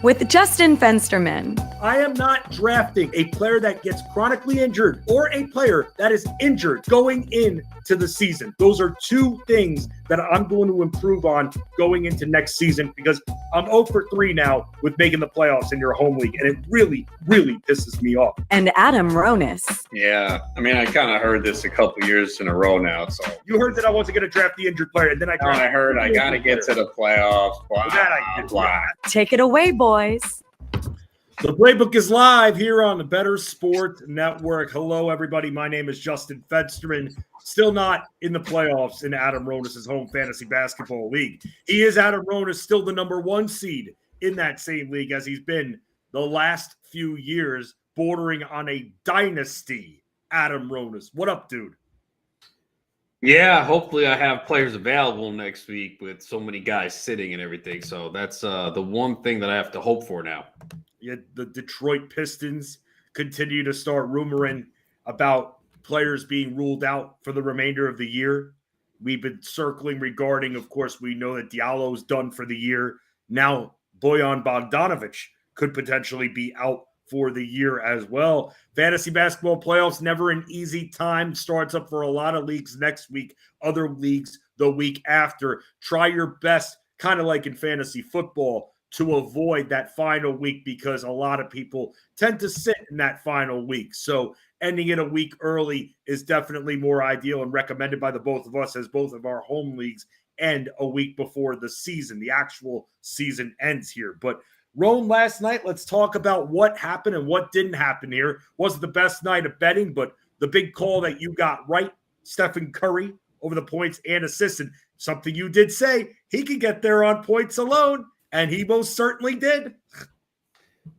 with Justin Fensterman. I am not drafting a player that gets chronically injured or a player that is injured going into the season. Those are two things that I'm going to improve on going into next season because I'm 0 for 3 now with making the playoffs in your home league, and it really, really pisses me off. And Adam Ronis. Yeah, I mean, I kind of heard this a couple years in a row now. So you heard that I wasn't going to draft the injured player, and then I heard I got to get to the playoffs. Blah, that I did. blah. Take it away, boys. The Playbook is live here on the Bettor Sports Network. Hello, everybody. My name is Justin Fensterman. Still not in the playoffs in Adam Ronis' home fantasy basketball league. He is Adam Ronis, still the number 1 seed in that same league as he's been the last few years, bordering on a dynasty. Adam Ronis, what up, dude? Yeah, hopefully I have players available next week with so many guys sitting and everything. So that's the one thing that I have to hope for now. Yeah, the Detroit Pistons continue to start rumoring about players being ruled out for the remainder of the year. We've been circling regarding, of course, we know that Diallo's done for the year. Now, Bojan Bogdanovic could potentially be out for the year as well. Fantasy basketball playoffs, never an easy time. Starts up for a lot of leagues next week, other leagues the week after. Try your best, kind of like in fantasy football, to avoid that final week because a lot of people tend to sit in that final week. So ending it a week early is definitely more ideal and recommended by the both of us as both of our home leagues end a week before the season. The actual season ends here. But Rome last night, let's talk about what happened and what didn't happen here. Wasn't the best night of betting, but the big call that you got right, Stephen Curry over the points and assists, and something you did say, he could get there on points alone. And he most certainly did.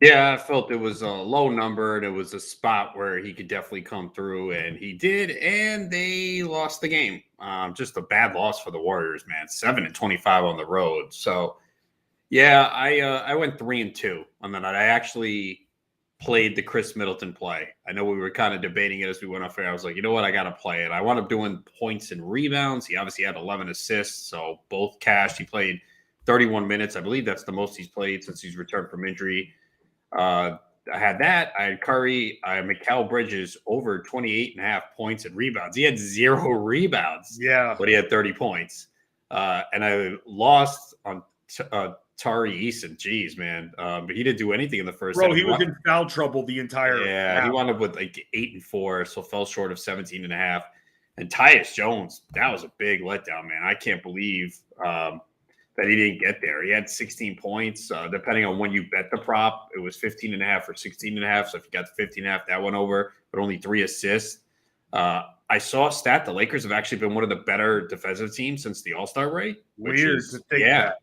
Yeah, I felt it was a low number, and it was a spot where he could definitely come through, and he did, and they lost the game. Just a bad loss for the Warriors, man. 7-25 on the road. So, yeah, I went 3-2 on the night. I actually played the Chris Middleton play. I know we were kind of debating it as we went off air. I was like, you know what? I got to play it. I wound up doing points and rebounds. He obviously had 11 assists, so both cashed. He played 31 minutes. I believe that's the most he's played since he's returned from injury. I had that. I had Curry. I had Mikal Bridges over 28.5 points and rebounds. He had 0 rebounds. Yeah. But he had 30 points. And I lost on Tari Eason. Jeez, man. But he didn't do anything in the first. Bro, he was in foul trouble the entire. Yeah, he wound up with like 8 and 4, so fell short of 17.5. And Tyus Jones, that was a big letdown, man. I can't believe that he didn't get there. He had 16 points. Depending on when you bet the prop, it was 15.5 or 16.5. So if you got the 15.5, that went over, but only 3 assists. I saw a stat. The Lakers have actually been one of the better defensive teams since the All-Star break. Weird to think that.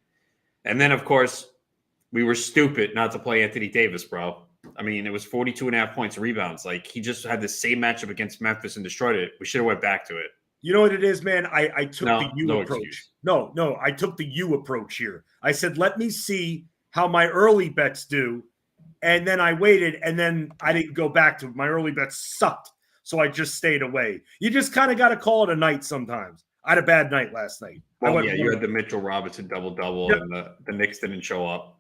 And then, of course, we were stupid not to play Anthony Davis, bro. I mean, it was 42.5 points and rebounds. Like, he just had the same matchup against Memphis and destroyed it. We should have went back to it. You know what it is, man? I took the U approach. Excuse. No, I took the U approach here. I said, let me see how my early bets do. And then I waited, and then I didn't go back to it. My early bets sucked, so I just stayed away. You just kind of got to call it a night sometimes. I had a bad night last night. You had the Mitchell Robinson double-double, yep. And the Knicks didn't show up.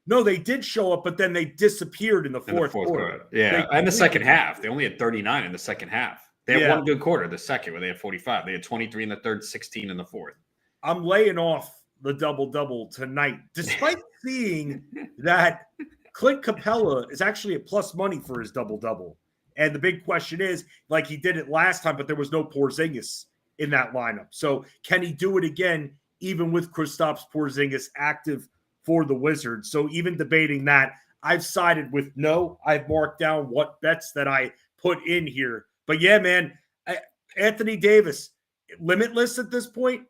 No, they did show up, but then they disappeared in the fourth quarter. Yeah, and the second half. They only had 39 in the second half. They had one good quarter, the second, where they had 45. They had 23 in the third, 16 in the fourth. I'm laying off the double-double tonight, despite seeing that Clint Capella is actually at plus money for his double-double. And the big question is, like he did it last time, but there was no Porzingis in that lineup. So can he do it again, even with Kristaps Porzingis active for the Wizards? So even debating that, I've sided with no. I've marked down what bets that I put in here. But yeah, man, Anthony Davis, limitless at this point.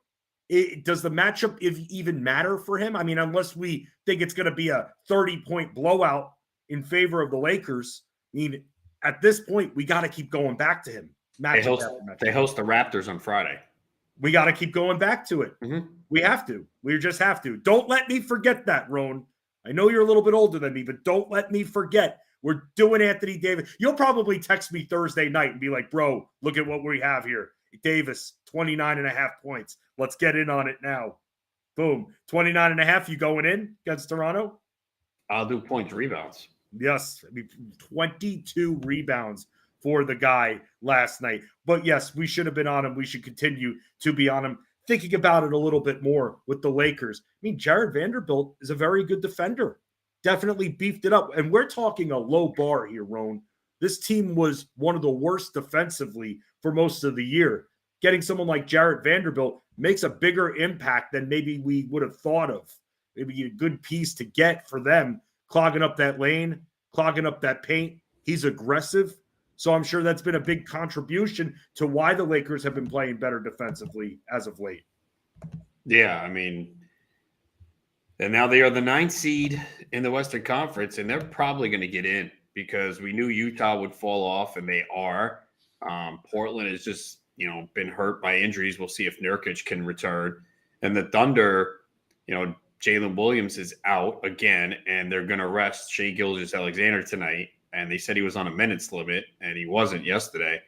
Does the matchup even matter for him? I mean, unless we think it's going to be a 30-point blowout in favor of the Lakers. I mean, at this point, we got to keep going back to him. They host the Raptors on Friday. We got to keep going back to it. Mm-hmm. We have to. We just have to. Don't let me forget that, Roan. I know you're a little bit older than me, but don't let me forget. We're doing Anthony Davis. You'll probably text me Thursday night and be like, bro, look at what we have here. Davis, 29.5 points. Let's get in on it now. Boom. 29.5, you going in against Toronto? I'll do points, rebounds. Yes, 22 rebounds for the guy last night. But yes, we should have been on him. We should continue to be on him. Thinking about it a little bit more with the Lakers. I mean, Jared Vanderbilt is a very good defender. Definitely beefed it up. And we're talking a low bar here, Roan. This team was one of the worst defensively for most of the year. Getting someone like Jared Vanderbilt makes a bigger impact than maybe we would have thought of. Maybe a good piece to get for them, clogging up that lane, clogging up that paint. He's aggressive. So I'm sure that's been a big contribution to why the Lakers have been playing better defensively as of late. Yeah, I mean, and now they are the 9th seed in the Western Conference, and they're probably going to get in because we knew Utah would fall off, and they are. Portland has just, been hurt by injuries. We'll see if Nurkic can return. And the Thunder, Jalen Williams is out again, and they're going to rest Shai Gilgeous-Alexander tonight. And they said he was on a minutes limit, and he wasn't yesterday.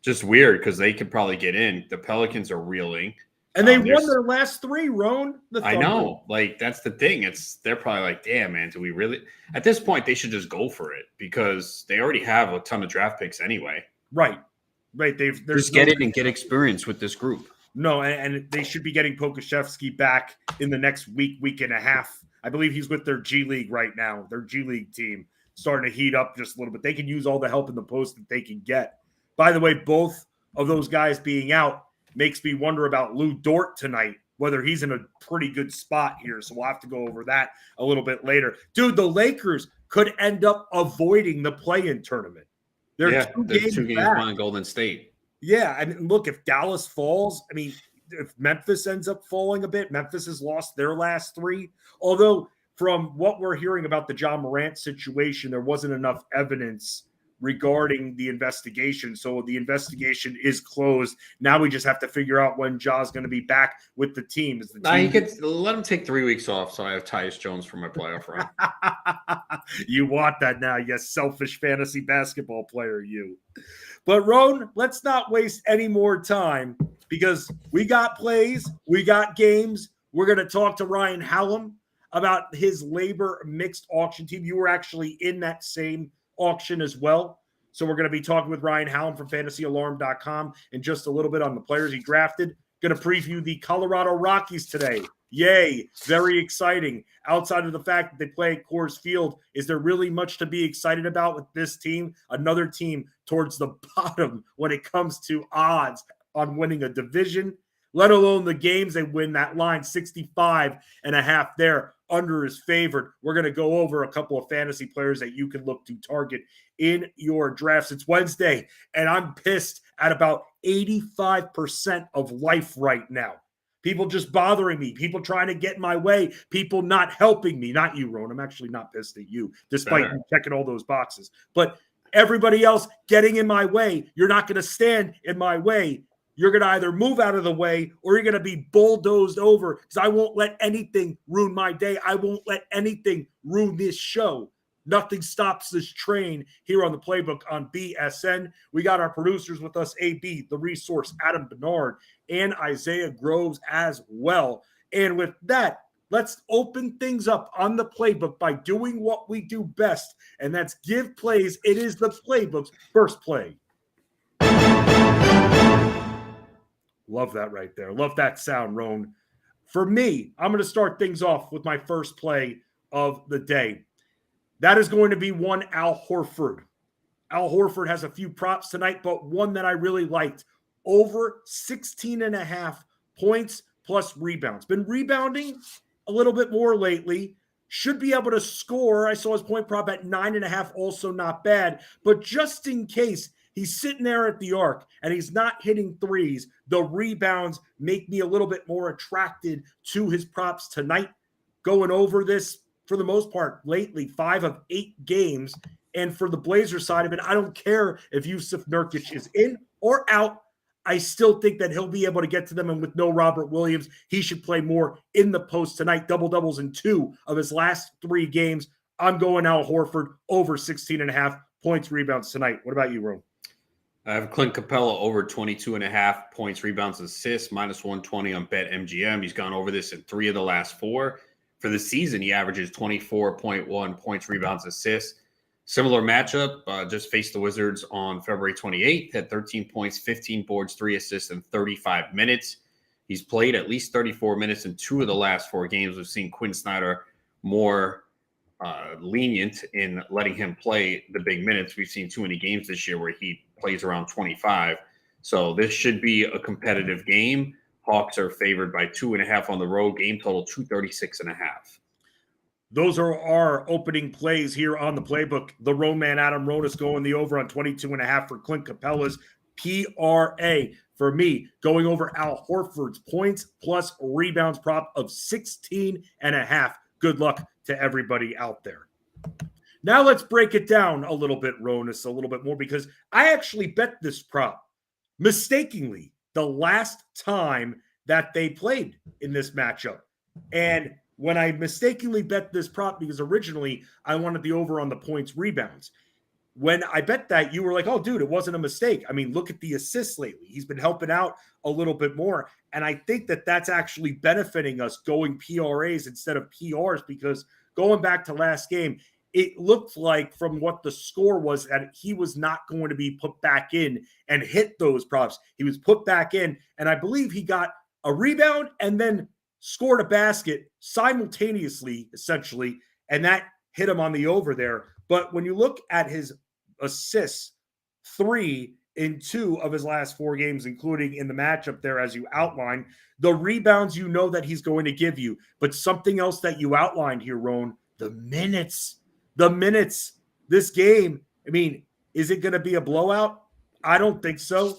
Just weird because they could probably get in. The Pelicans are reeling. And they won their last 3, Roan. I know. Like, that's the thing. They're probably like, damn, man, do we really? At this point, they should just go for it because they already have a ton of draft picks anyway. Right. Just get in and get experience with this group. No, and they should be getting Pokusevski back in the next week and a half. I believe he's with their G League right now, their G League team, starting to heat up just a little bit. They can use all the help in the post that they can get. By the way, both of those guys being out makes me wonder about Lou Dort tonight, whether he's in a pretty good spot here. So we'll have to go over that a little bit later. Dude, the Lakers could end up avoiding the play-in tournament. They're 2 games behind Golden State. Yeah, I mean, look, if Dallas falls, I mean, if Memphis ends up falling a bit, Memphis has lost their last 3. Although from what we're hearing about the Ja Morant situation, there wasn't enough evidence regarding the investigation. So the investigation is closed. Now we just have to figure out when Ja's going to be back with the team. You could let him take 3 weeks off so I have Tyus Jones for my playoff run. You want that now, you selfish fantasy basketball player, you. But, Roan, let's not waste any more time because we got plays, we got games. We're going to talk to Ryan Hallam about his labor mixed auction team. You were actually in that same auction as well. So we're going to be talking with Ryan Hallam from fantasyalarm.com in just a little bit on the players he drafted. Going to preview the Colorado Rockies today. Yay, very exciting. Outside of the fact that they play at Coors Field, is there really much to be excited about with this team? Another team towards the bottom when it comes to odds on winning a division, let alone the games they win. That line 65.5 there under is favored. We're going to go over a couple of fantasy players that you can look to target in your drafts. It's Wednesday, and I'm pissed at about 85% of life right now. People just bothering me, people trying to get in my way, people not helping me. Not you, Ron. I'm actually not pissed at you, despite you checking all those boxes. But everybody else getting in my way, you're not going to stand in my way. You're going to either move out of the way or you're going to be bulldozed over because I won't let anything ruin my day. I won't let anything ruin this show. Nothing stops this train here on the Playbook on BSN. We got our producers with us, AB, The Resource, Adam Bernard, and Isaiah Groves as well. And with that, let's open things up on the Playbook by doing what we do best, and that's give plays. It is the Playbook's first play. Love that right there. Love that sound, Roan. For me, I'm going to start things off with my first play of the day. That is going to be one Al Horford. Al Horford has a few props tonight, but one that I really liked. Over 16.5 points plus rebounds. Been rebounding a little bit more lately. Should be able to score. I saw his point prop at 9.5, also not bad. But just in case he's sitting there at the arc and he's not hitting threes, the rebounds make me a little bit more attracted to his props tonight. Going over this for the most part lately, 5 of 8 games. And for the Blazers side of it, I don't care if Yusuf Nurkic is in or out. I still think that he'll be able to get to them. And with no Robert Williams, he should play more in the post tonight. Double-doubles in 2 of his last 3 games. I'm going Al Horford over 16.5 points, rebounds tonight. What about you, Rome? I have Clint Capella over 22.5 points, rebounds, assists, minus 120 on BetMGM. He's gone over this in 3 of the last 4. For the season, he averages 24.1 points, rebounds, assists. Similar matchup, just faced the Wizards on February 28th, had 13 points, 15 boards, 3 assists in 35 minutes. He's played at least 34 minutes in 2 of the last 4 games. We've seen Quinn Snyder more lenient in letting him play the big minutes. We've seen too many games this year where he plays around 25. So this should be a competitive game. Hawks are favored by 2.5 on the road. Game total 236.5. Those are our opening plays here on the playbook. The Roan Man Adam Ronis going the over on 22.5 for Clint Capella's PRA. For me, going over Al Horford's points plus rebounds prop of 16.5. Good luck to everybody out there. Now let's break it down a little bit, Ronis, a little bit more, because I actually bet this prop mistakenly the last time that they played in this matchup. And when I mistakenly bet this prop, because originally I wanted the over on the points rebounds. When I bet that, you were like, oh, dude, it wasn't a mistake. I mean, look at the assists lately. He's been helping out a little bit more. And I think that that's actually benefiting us going PRAs instead of PRs, because going back to last game, it looked like from what the score was that he was not going to be put back in and hit those props. He was put back in, and I believe he got a rebound and then scored a basket simultaneously, essentially, and that hit him on the over there. But when you look at his assists, 3 in 2 of his last 4 games, including in the matchup there, as you outlined, the rebounds you know that he's going to give you. But something else that you outlined here, Roan, the minutes. The minutes. This game, I mean, is it going to be a blowout? I don't think so.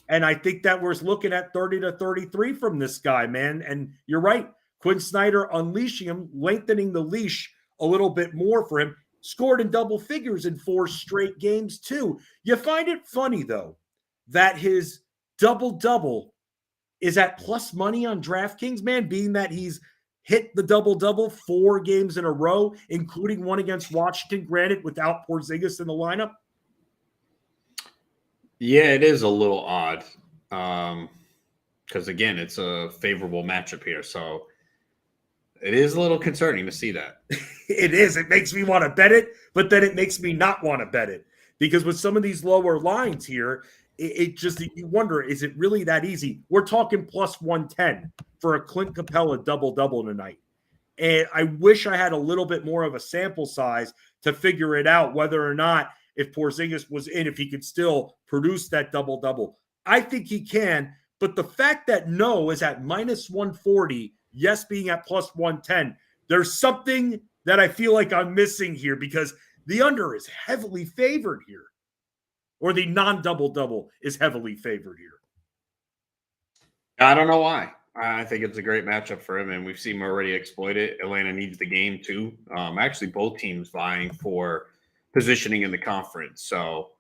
And I think that we're looking at 30 to 33 from this guy, man. And you're right. Quinn Snyder unleashing him, lengthening the leash a little bit more for him. Scored in double figures in 4 straight games, too. You find it funny, though, that his double-double is at plus money on DraftKings, man, being that he's hit the double-double 4 games in a row, including one against Washington, granted, without Porzingis in the lineup. Yeah, it is a little odd because, again, it's a favorable matchup here. So it is a little concerning to see that. It is. It makes me want to bet it, but then it makes me not want to bet it. Because with some of these lower lines here, it just, you wonder, is it really that easy? We're talking plus 110 for a Clint Capella double-double tonight. And I wish I had a little bit more of a sample size to figure it out, whether or not, if Porzingis was in, if he could still produce that double-double. I think he can, but the fact that no is at minus 140, yes being at plus 110, there's something that I feel like I'm missing here, because the under is heavily favored here, or the non-double-double is heavily favored here. I don't know why. I think it's a great matchup for him, and we've seen him already exploit it. Atlanta needs the game, too. Actually, both teams vying for positioning in the conference. So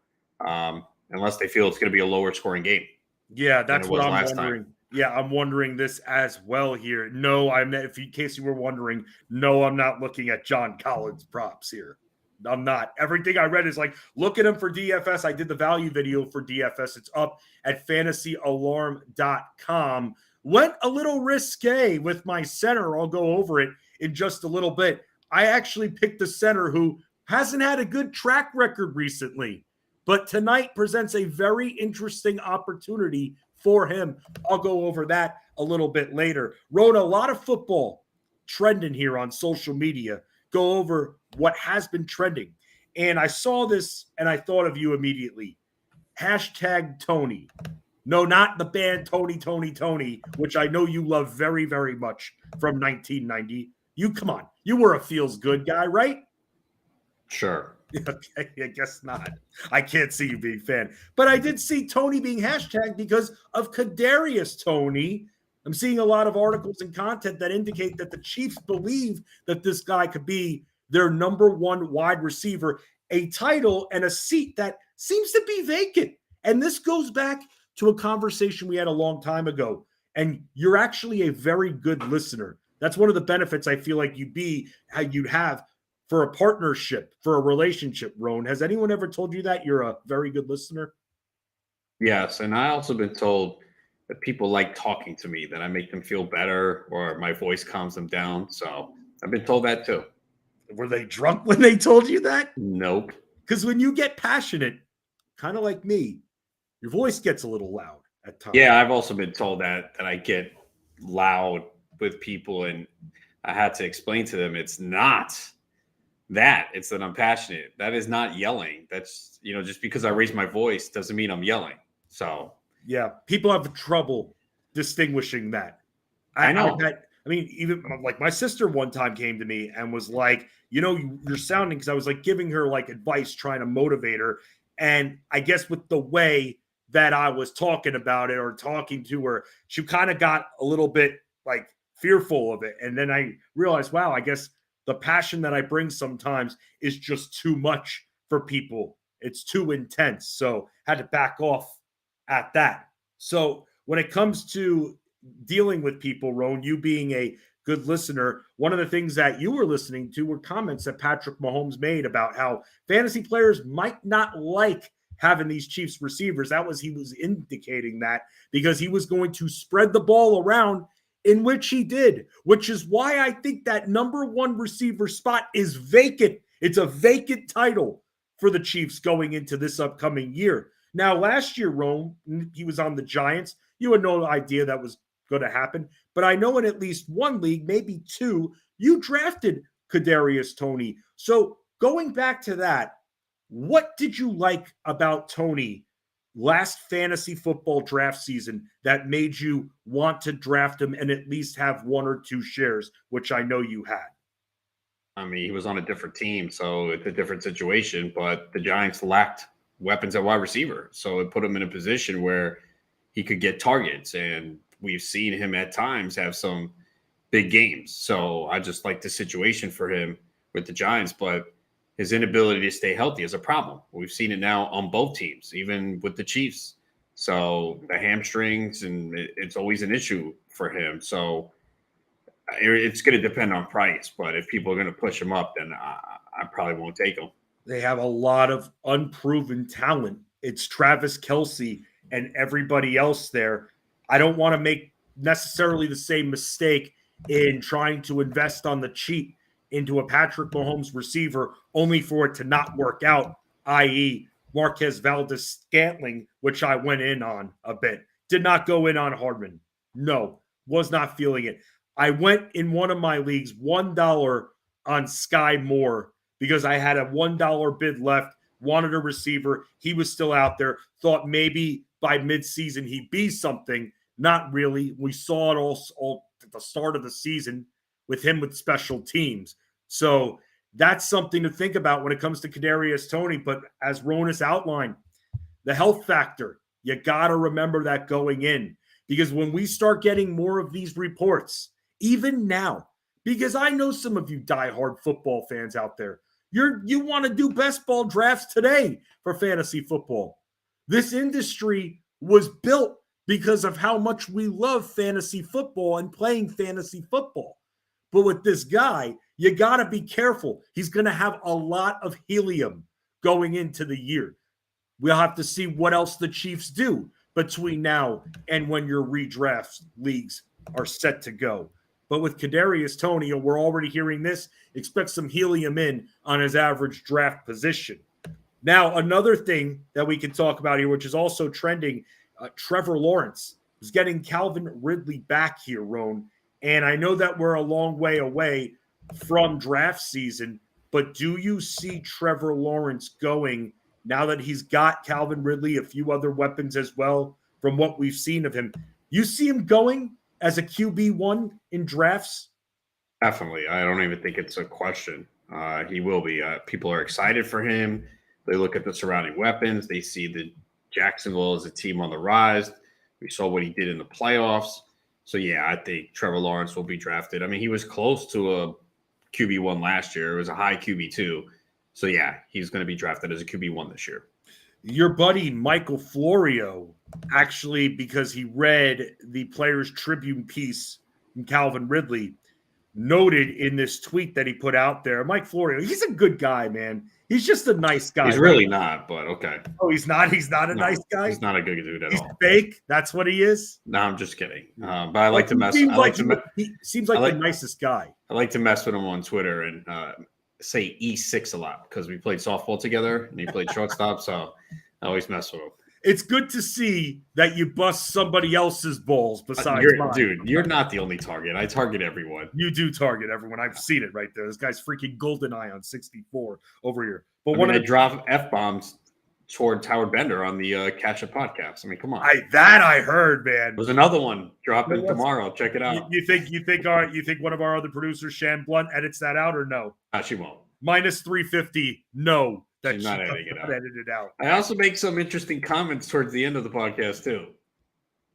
unless they feel it's going to be a lower scoring game. Yeah, that's what I'm wondering. Time. Yeah, I'm wondering this as well here. No, in case you were wondering, no, I'm not looking at John Collins props here. I'm not. Everything I read is like, look at him for DFS. I did the value video for DFS. It's up at fantasyalarm.com. Went a little risque with my center. I'll go over it in just a little bit. I actually picked the center who hasn't had a good track record recently, but tonight presents a very interesting opportunity for him. I'll go over that a little bit later. Wrote a lot of football trending here on social media. Go over what has been trending. And I saw this and I thought of you immediately. Hashtag Tony. No, not the band Tony, which I know you love very, very much from 1990. Come on. You were a feels good guy, right? Sure. Okay, I guess not. I can't see you being a fan. But I did see Tony being hashtagged because of Kadarius Toney. I'm seeing a lot of articles and content that indicate that the Chiefs believe that this guy could be their number 1 wide receiver, a title and a seat that seems to be vacant. And this goes back to a conversation we had a long time ago. And you're actually a very good listener. That's one of the benefits I feel like you'd have for a partnership, for a relationship, Roan. Has anyone ever told you that you're a very good listener? Yes, and I also been told that people like talking to me, that I make them feel better or my voice calms them down. So I've been told that too. Were they drunk when they told you that? Nope. Because when you get passionate, kind of like me, your voice gets a little loud at times. Yeah, I've also been told that I get loud with people, and I had to explain to them it's not that. It's that I'm passionate. That is not yelling. That's, just because I raise my voice doesn't mean I'm yelling. So yeah, people have trouble distinguishing that. I know. Even like my sister one time came to me and was like, you're sounding, because I was like giving her like advice, trying to motivate her. And I guess with the way that I was talking about it or talking to her, she kind of got a little bit like fearful of it. And then I realized, wow, I guess the passion that I bring sometimes is just too much for people. It's too intense. So had to back off at that. So when it comes to dealing with people, Roan, you being a good listener, one of the things that you were listening to were comments that Patrick Mahomes made about how fantasy players might not like having these Chiefs receivers. He was indicating that because he was going to spread the ball around, in which he did, which is why I think that number one receiver spot is vacant. It's a vacant title for the Chiefs going into this upcoming year. Now, last year, Rome, he was on the Giants. You had no idea that was going to happen. But I know in at least one league, maybe two, you drafted Kadarius Toney. So going back to that, what did you like about Toney last fantasy football draft season that made you want to draft him and at least have one or two shares, which I know you had? I mean, he was on a different team, so it's a different situation, but the Giants lacked weapons at wide receiver. So it put him in a position where he could get targets, and we've seen him at times have some big games. So I just like the situation for him with the Giants, but his inability to stay healthy is a problem. We've seen it now on both teams, even with the Chiefs. So the hamstrings, and it's always an issue for him. So it's going to depend on price, but if people are going to push him up, then I probably won't take him. They have a lot of unproven talent. It's Travis Kelce and everybody else there. I don't want to make necessarily the same mistake in trying to invest on the cheap into a Patrick Mahomes receiver only for it to not work out, i.e. Marquez Valdes-Scantling, which I went in on a bit. Did not go in on Hardman. No, was not feeling it. I went in one of my leagues $1 on Sky Moore because I had a $1 bid left, wanted a receiver. He was still out there. Thought maybe by midseason he'd be something. Not really. We saw it all at the start of the season with him with special teams. So that's something to think about when it comes to Kadarius Toney. But as Ronis outlined, the health factor, you got to remember that going in. Because when we start getting more of these reports, even now, because I know some of you diehard football fans out there, you want to do best ball drafts today for fantasy football. This industry was built because of how much we love fantasy football and playing fantasy football. But with this guy, you got to be careful. He's going to have a lot of helium going into the year. We'll have to see what else the Chiefs do between now and when your redraft leagues are set to go. But with Kadarius Toney, and we're already hearing this, expect some helium in on his average draft position. Now, another thing that we can talk about here, which is also trending, Trevor Lawrence is getting Calvin Ridley back here, Roan. And I know that we're a long way away from draft season, but do you see Trevor Lawrence going now that he's got Calvin Ridley, a few other weapons as well, from what we've seen of him? You see him going as a QB1 in drafts? Definitely. I don't even think it's a question. He will be. People are excited for him. They look at the surrounding weapons. They see the Jacksonville as a team on the rise. We saw what he did in the playoffs. So, yeah, I think Trevor Lawrence will be drafted. I mean, he was close to a QB1 last year. It was a high QB2. So, yeah, he's going to be drafted as a QB1 this year. Your buddy Michael Florio, actually, because he read the Players Tribune piece from Calvin Ridley, noted in this tweet that he put out there. Mike Florio, he's a good guy, man. He's just a nice guy. He's really not, but okay. Oh, he's not. He's not a nice guy. He's not a good dude at He's all. fake. That's what he is. No, I'm just kidding. But I like to mess. He seems like the nicest guy. I like to mess with him on Twitter and say E6 a lot because we played softball together and he played shortstop. So I always mess with him. It's good to see that you bust somebody else's balls besides mine. Dude, you're not the only target. I target everyone. You do target everyone. I've seen it right there. This guy's freaking golden eye on 64 over here. But when I drop F-bombs toward Howard Bender on the Catch Up podcast. I mean, come on. I heard, man. There's another one dropping tomorrow. Check it out. You think one of our other producers, Shan Blunt, edits that out or no? She won't. Minus 350. No. She's not editing it out. Edit it out. I also make some interesting comments towards the end of the podcast too.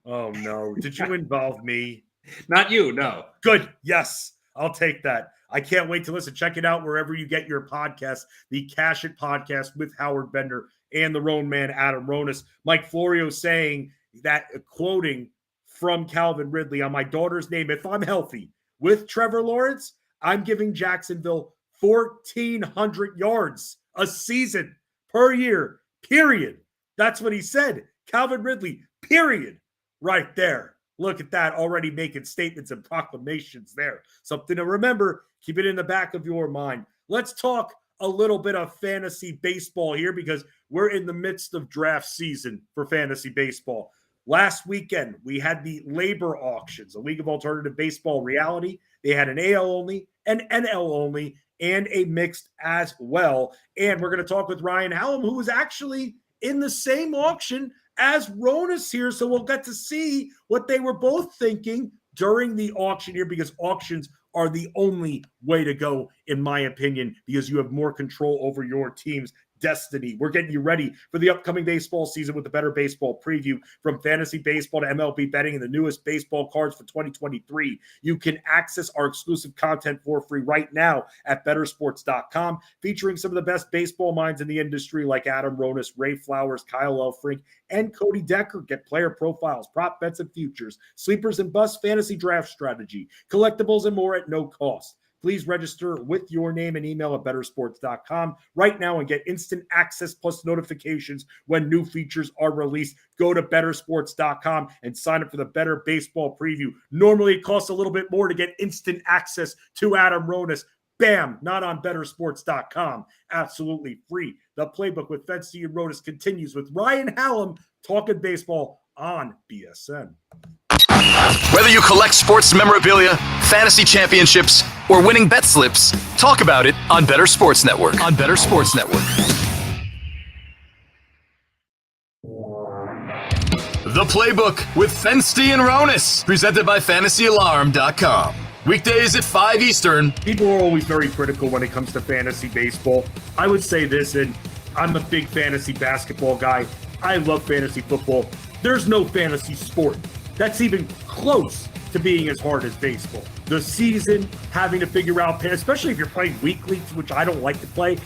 Oh no! Did you involve me? Not you, no. Good. Yes, I'll take that. I can't wait to listen. Check it out wherever you get your podcast. The Cash It podcast with Howard Bender and the Roan Man Adam Ronis. Mike Florio saying that, quoting from Calvin Ridley, on my daughter's name, if I'm healthy with Trevor Lawrence, I'm giving Jacksonville 1,400 yards a season per year, period. That's what he said. Calvin Ridley, period. Right there. Look at that, already making statements and proclamations there. Something to remember. Keep it in the back of your mind. Let's talk a little bit of fantasy baseball here because we're in the midst of draft season for fantasy baseball. Last weekend, we had the labor auctions, a League of Alternative Baseball reality. They had an AL only, an NL only, and a mixed as well. And we're going to talk with Ryan Hallam, who was actually in the same auction as Ronis here. So we'll get to see what they were both thinking during the auction here, because auctions are the only way to go, in my opinion, because you have more control over your team's destiny. We're getting you ready for the upcoming baseball season with the Bettor Baseball preview. From fantasy baseball to MLB betting and the newest baseball cards for 2023. You can access our exclusive content for free right now at bettorsports.com, featuring some of the best baseball minds in the industry like Adam Ronis, Ray Flowers, Kyle Elfrink, and Cody Decker. Get player profiles, prop bets and futures, sleepers and busts, fantasy draft strategy, collectibles, and more at no cost. Please register with your name and email at bettorsports.com right now and get instant access plus notifications when new features are released. Go to bettorsports.com and sign up for the Bettor Baseball preview. Normally, it costs a little bit more to get instant access to Adam Ronis. Bam, not on bettorsports.com. Absolutely free. The Playbook with Fency and Ronis continues with Ryan Hallam talking baseball on BSN. Whether you collect sports memorabilia, fantasy championships, or winning bet slips, talk about it on Bettor Sports Network. The Playbook with Fensty and Ronis, presented by FantasyAlarm.com. Weekdays at 5 Eastern. People are always very critical when it comes to fantasy baseball. I would say this, and I'm a big fantasy basketball guy. I love fantasy football. There's no fantasy sport that's even close to being as hard as baseball. The season, having to figure out, especially if you're playing weekly, which I don't like to play.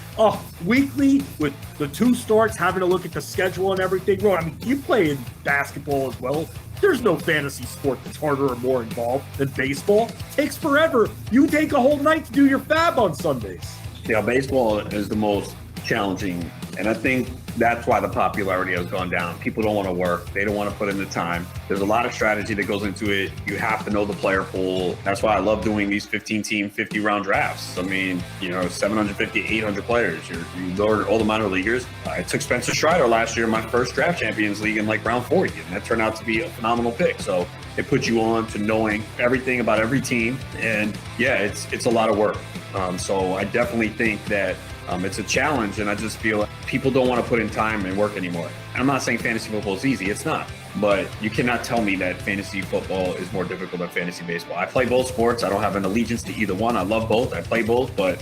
Weekly with the two starts, having to look at the schedule and everything. Well, I mean, you play in basketball as well. There's no fantasy sport that's harder or more involved than baseball. It takes forever. You take a whole night to do your fab on Sundays. Yeah, baseball is the most challenging, and I think that's why the popularity has gone down. People don't want to work. They don't want to put in the time. There's a lot of strategy that goes into it. You have to know the player pool. That's why I love doing these 15-team, 50-round drafts. I mean, 750, 800 players. You lower all the minor leaguers. I took Spencer Strider last year in my first draft Champions League in round 40, and that turned out to be a phenomenal pick. So it puts you on to knowing everything about every team. And yeah, it's a lot of work. So I definitely think that it's a challenge, and I just feel people don't want to put in time and work anymore. I'm not saying fantasy football is easy. It's not. But you cannot tell me that fantasy football is more difficult than fantasy baseball. I play both sports. I don't have an allegiance to either one. I love both. I play both. But,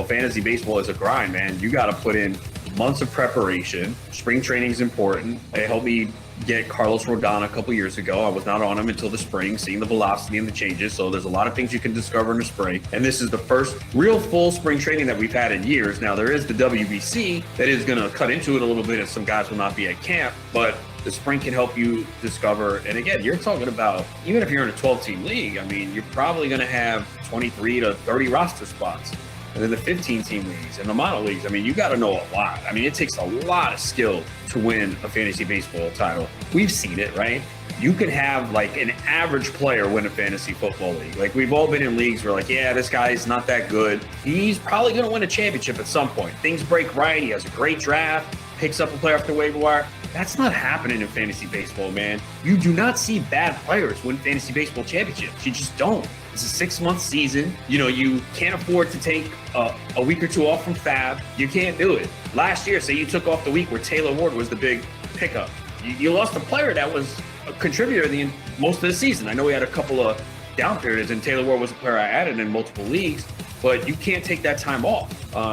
fantasy baseball is a grind, man. You got to put in months of preparation. Spring training is important. It helped me get Carlos Rodon a couple years ago. I was not on him until the spring, seeing the velocity and the changes. So there's a lot of things you can discover in the spring. And this is the first real full spring training that we've had in years. Now, there is the WBC that is going to cut into it a little bit, and some guys will not be at camp. But The spring can help you discover. And again, you're talking about, even if you're in a 12-team league, I mean, you're probably going to have 23 to 30 roster spots. And then the 15-team leagues and the mono leagues, I mean, you got to know a lot. I mean, it takes a lot of skill to win a fantasy baseball title. We've seen it, right? You can have like an average player win a fantasy football league. Like, we've all been in leagues where like, yeah, this guy's not that good. He's probably going to win a championship at some point. Things break right. He has a great draft, picks up a player off the waiver wire. That's not happening in fantasy baseball, man. You do not see bad players win fantasy baseball championships. You just don't. It's a 6-month season. You know, you can't afford to take a week or two off from Fab. You can't do it. Last year, say you took off the week where Taylor Ward was the big pickup. You lost a player that was a contributor most of the season. I know we had a couple of down periods, and Taylor Ward was a player I added in multiple leagues, but you can't take that time off.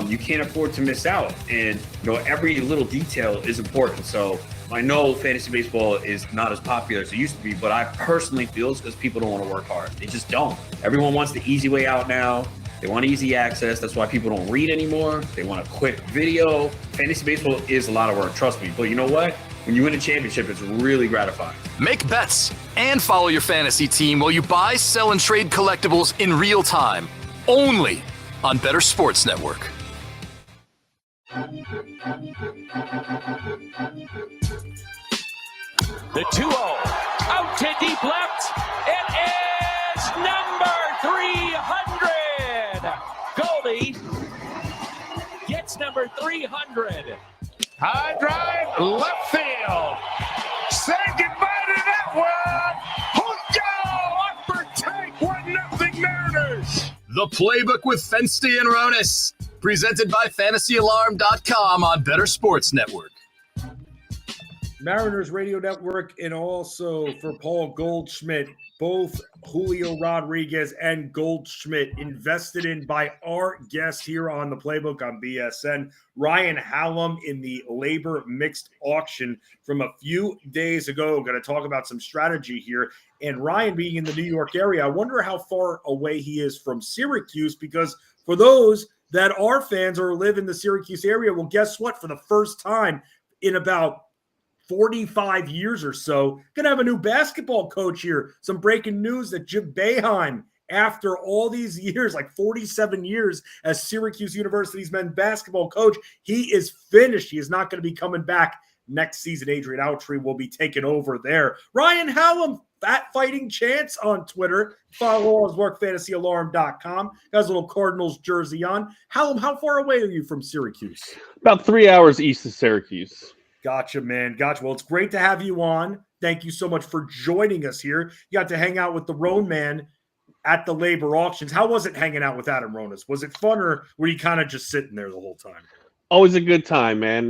You can't afford to miss out. And, you know, every little detail is important. So I know fantasy baseball is not as popular as it used to be, but I personally feel it's because people don't want to work hard. They just don't. Everyone wants the easy way out now. They want easy access. That's why people don't read anymore. They want a quick video. Fantasy baseball is a lot of work, trust me. But you know what? When you win a championship, it's really gratifying. Make bets and follow your fantasy team while you buy, sell, and trade collectibles in real time. Only on Bettor Sports Network. The 2-0 out to deep left. It is number 300. Goldie gets number 300. High drive, left field. Say goodbye to that one. Hookah! Upper tank, 1-0 Mariners. The Playbook with Fensty and Ronis. Presented by FantasyAlarm.com on Bettor Sports Network. Mariners Radio Network, and also for Paul Goldschmidt, both Julio Rodriguez and Goldschmidt invested in by our guest here on the Playbook on BSN, Ryan Hallam, in the labor mixed auction from a few days ago. Going to talk about some strategy here. And Ryan, being in the New York area, I wonder how far away he is from Syracuse, because for those that are fans or live in the Syracuse area, well, guess what? For the first time in about 45 years or so, going to have a new basketball coach here. Some breaking news that Jim Boeheim, after all these years, like 47 years as Syracuse University's men's basketball coach, he is finished. He is not going to be coming back next season. Adrian Autry will be taking over there. Ryan Hallam, Fat Fighting Chance on Twitter. Follow his work, fantasyalarm.com. Got his little Cardinals jersey on. Hallam, how far away are you from Syracuse? About 3 hours east of Syracuse. Gotcha, man. Gotcha. Well, it's great to have you on. Thank you so much for joining us here. You got to hang out with the Roan Man at the labor auctions. How was it hanging out with Adam Ronis? Was it fun, or were you kind of just sitting there the whole time? Always a good time, man.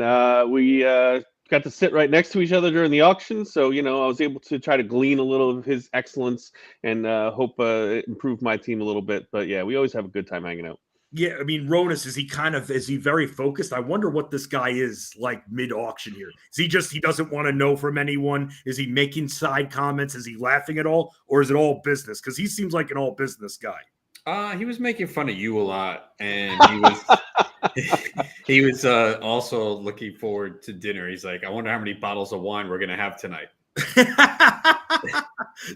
We got to sit right next to each other during the auction. So, you know, I was able to try to glean a little of his excellence and hope improve my team a little bit. But, yeah, we always have a good time hanging out. Yeah, I mean, Ronis, is he very focused? I wonder what this guy is like mid-auction here. Is he doesn't want to know from anyone? Is he making side comments? Is he laughing at all? Or is it all business? Because he seems like an all business guy. He was making fun of you a lot, and he was also looking forward to dinner. He's like, I wonder how many bottles of wine we're gonna have tonight.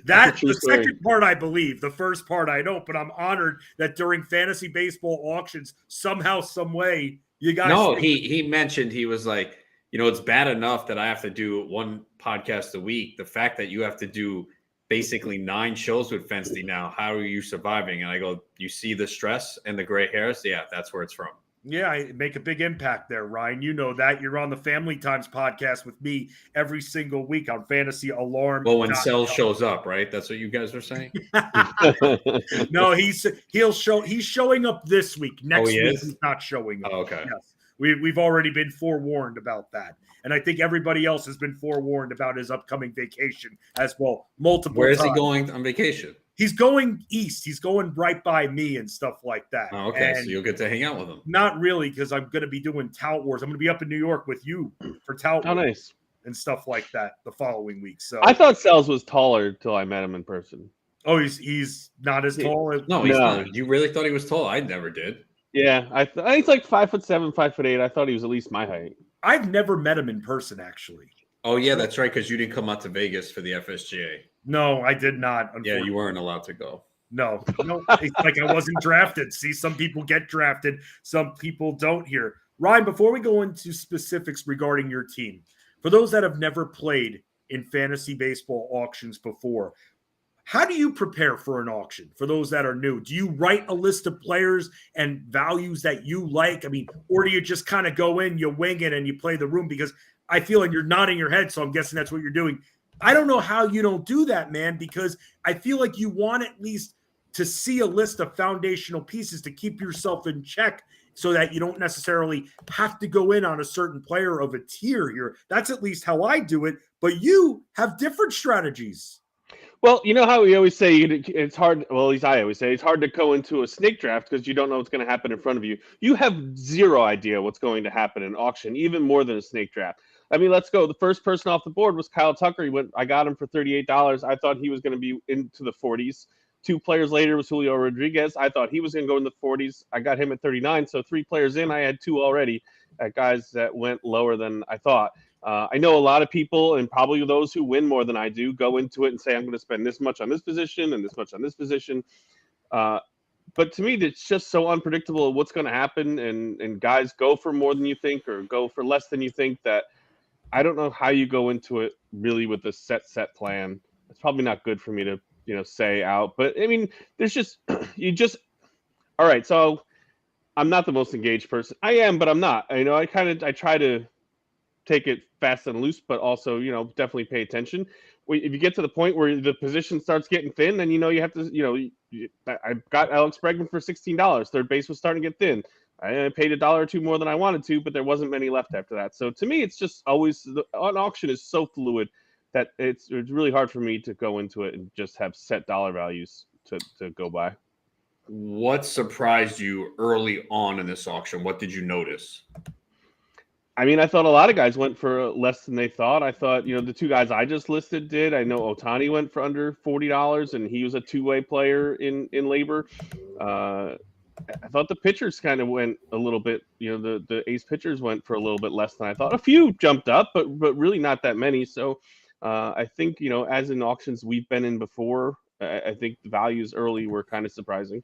That's the second part, I believe. The first part, I don't, but I'm honored that during fantasy baseball auctions, somehow, some way, you guys. No, he mentioned, he was like, you know, it's bad enough that I have to do one podcast a week. The fact that you have to do basically 9 shows with Fensty now, how are you surviving? And I go, you see the stress and the gray hairs? Yeah, that's where it's from. Yeah, I make a big impact there, Ryan. You know that. You're on the Family Times podcast with me every single week on Fantasy Alarm. Well, when Cell shows up, right? That's what you guys are saying? No, he's showing up this week. Next week is? he's not showing up. Oh, okay. Yes. We've already been forewarned about that. And I think everybody else has been forewarned about his upcoming vacation as well. Multiple Where is times. he going on vacation? He's going east. He's going right by me and stuff like that. Oh, okay, and so you'll get to hang out with him. Not really, because I'm going to be doing Tout Wars. I'm going to be up in New York with you for Tout Oh, Wars nice. and stuff like that the following week. So I thought Sells was taller till I met him in person. oh, he's not as tall as No, he's not. You really thought he was tall? I never did. Yeah, I think he's like 5'7", 5'8". I thought he was at least my height. I've never met him in person, actually. Oh, yeah, that's right, because you didn't come out to Vegas for the FSGA. No, I did not. Yeah, you weren't allowed to go. No, it's like I wasn't drafted. See, some people get drafted, some people don't here. Ryan, before we go into specifics regarding your team, for those that have never played in fantasy baseball auctions before, how do you prepare for an auction for those that are new? Do you write a list of players and values that you like? I mean, or do you just kind of go in, you wing it, and you play the room? Because I feel like you're nodding your head, so I'm guessing that's what you're doing. I don't know how you don't do that, man, because I feel like you want at least to see a list of foundational pieces to keep yourself in check so that you don't necessarily have to go in on a certain player of a tier here. That's at least how I do it, but you have different strategies. Well, you know how we always say it's hard. Well, at least I always say it's hard to go into a snake draft because you don't know what's going to happen in front of you. You have zero idea what's going to happen in auction, even more than a snake draft. I mean, let's go. The first person off the board was Kyle Tucker. I got him for $38. I thought he was going to be into the 40s. 2 players later was Julio Rodriguez. I thought he was going to go in the 40s. I got him at 39. So 3 players in, I had 2 already at guys that went lower than I thought. I know a lot of people, and probably those who win more than I do, go into it and say, I'm going to spend this much on this position and this much on this position. But to me, it's just so unpredictable what's going to happen. And guys go for more than you think or go for less than you think that I don't know how you go into it really with a set plan. It's probably not good for me to, say out. But, I mean, there's just – all right, so I'm not the most engaged person. I am, but I'm not. I try to take it fast and loose, but also, definitely pay attention. If you get to the point where the position starts getting thin, then, you have to, I got Alex Bregman for $16. Third base was starting to get thin. I paid $1 or $2 more than I wanted to, but there wasn't many left after that. So to me, it's just always an auction is so fluid that it's really hard for me to go into it and just have set dollar values to go by. What surprised you early on in this auction? What did you notice? I mean, I thought a lot of guys went for less than they thought. I thought, the 2 guys I just listed did. I know Ohtani went for under $40, and he was a 2-way player in labor. I thought the pitchers kind of went a little bit, the ace pitchers went for a little bit less than I thought. A few jumped up, but really not that many. So I think, as in auctions we've been in before, I think the values early were kind of surprising.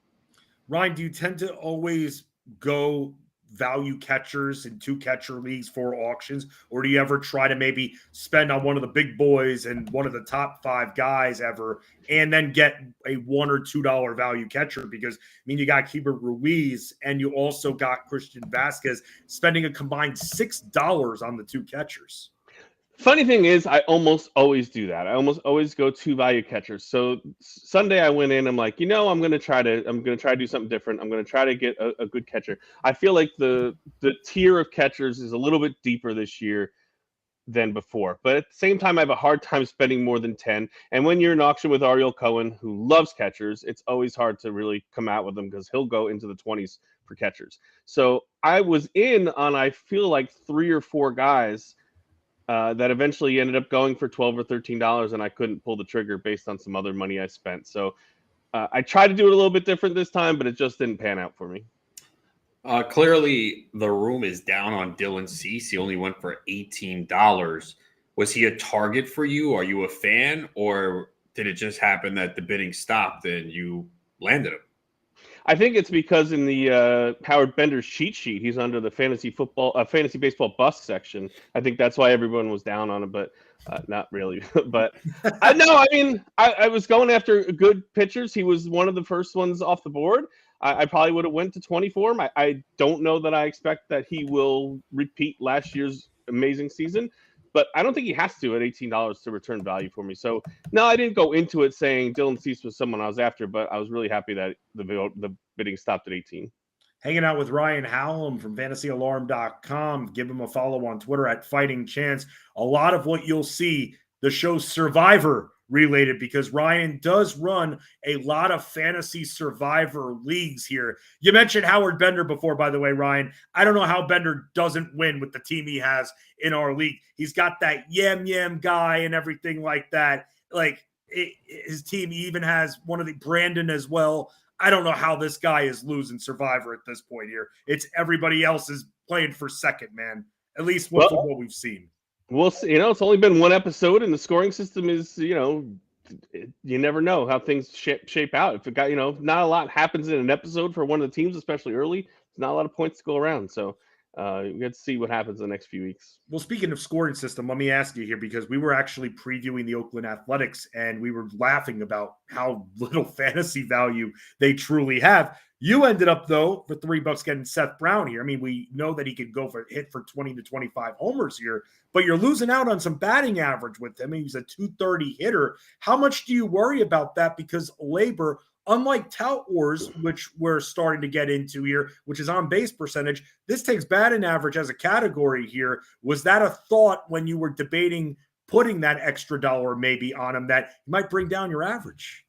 Ryan, do you tend to always go value catchers in 2 catcher leagues for auctions, or do you ever try to maybe spend on one of the big boys and one of the top 5 guys ever and then get a $1 or $2 value catcher? Because you got Keibert Ruiz and you also got Christian Vasquez spending a combined $6 on the 2 catchers. Funny thing is, I almost always do that. I almost always go 2 value catchers. So Sunday I went in, I'm like, I'm going to try to do something different. I'm going to try to get a good catcher. I feel like the tier of catchers is a little bit deeper this year than before. But at the same time, I have a hard time spending more than 10. And when you're in auction with Ariel Cohen, who loves catchers, it's always hard to really come out with him because he'll go into the 20s for catchers. So I was in on, I feel like 3 or 4 guys that eventually ended up going for $12 or $13, and I couldn't pull the trigger based on some other money I spent. So I tried to do it a little bit different this time, but it just didn't pan out for me. Clearly, the room is down on Dylan Cease. He only went for $18. Was he a target for you? Are you a fan? Or did it just happen that the bidding stopped and you landed him? I think it's because in the Howard Bender's cheat sheet, he's under the fantasy baseball bust section. I think that's why everyone was down on him, but not really. But I was going after good pitchers. He was one of the first ones off the board. I probably would have went to 24. I don't know that I expect that he will repeat last year's amazing season, but I don't think he has to at $18 to return value for me. So no, I didn't go into it saying Dylan Cease was someone I was after, but I was really happy that the bidding stopped at 18. Hanging out with Ryan Hallam from FantasyAlarm.com. Give him a follow on Twitter at Fighting Chance. A lot of what you'll see, the show's Survivor related, because Ryan does run a lot of fantasy Survivor leagues here. You mentioned Howard Bender before, by the way, Ryan. I don't know how Bender doesn't win with the team he has in our league. He's got that yam guy and everything like that. His team even has one of the Brandon as well. I don't know how this guy is losing Survivor at this point here. It's everybody else is playing for second, man. At least what we've seen. We'll see. It's only been one episode, and the scoring system is, you never know how things shape out. If it got, not a lot happens in an episode for one of the teams, especially early, there's not a lot of points to go around. So we get to see what happens in the next few weeks. Well, speaking of scoring system, let me ask you here, because we were actually previewing the Oakland Athletics and we were laughing about how little fantasy value they truly have. You ended up, though, for $3 getting Seth Brown here. I mean, we know that he could hit for 20 to 25 homers here, but you're losing out on some batting average with him. He's a 230 hitter. How much do you worry about that? Because labor, unlike Tout Wars, which we're starting to get into here, which is on base percentage, this takes batting average as a category here. Was that a thought when you were debating putting that extra dollar maybe on him, that you might bring down your average?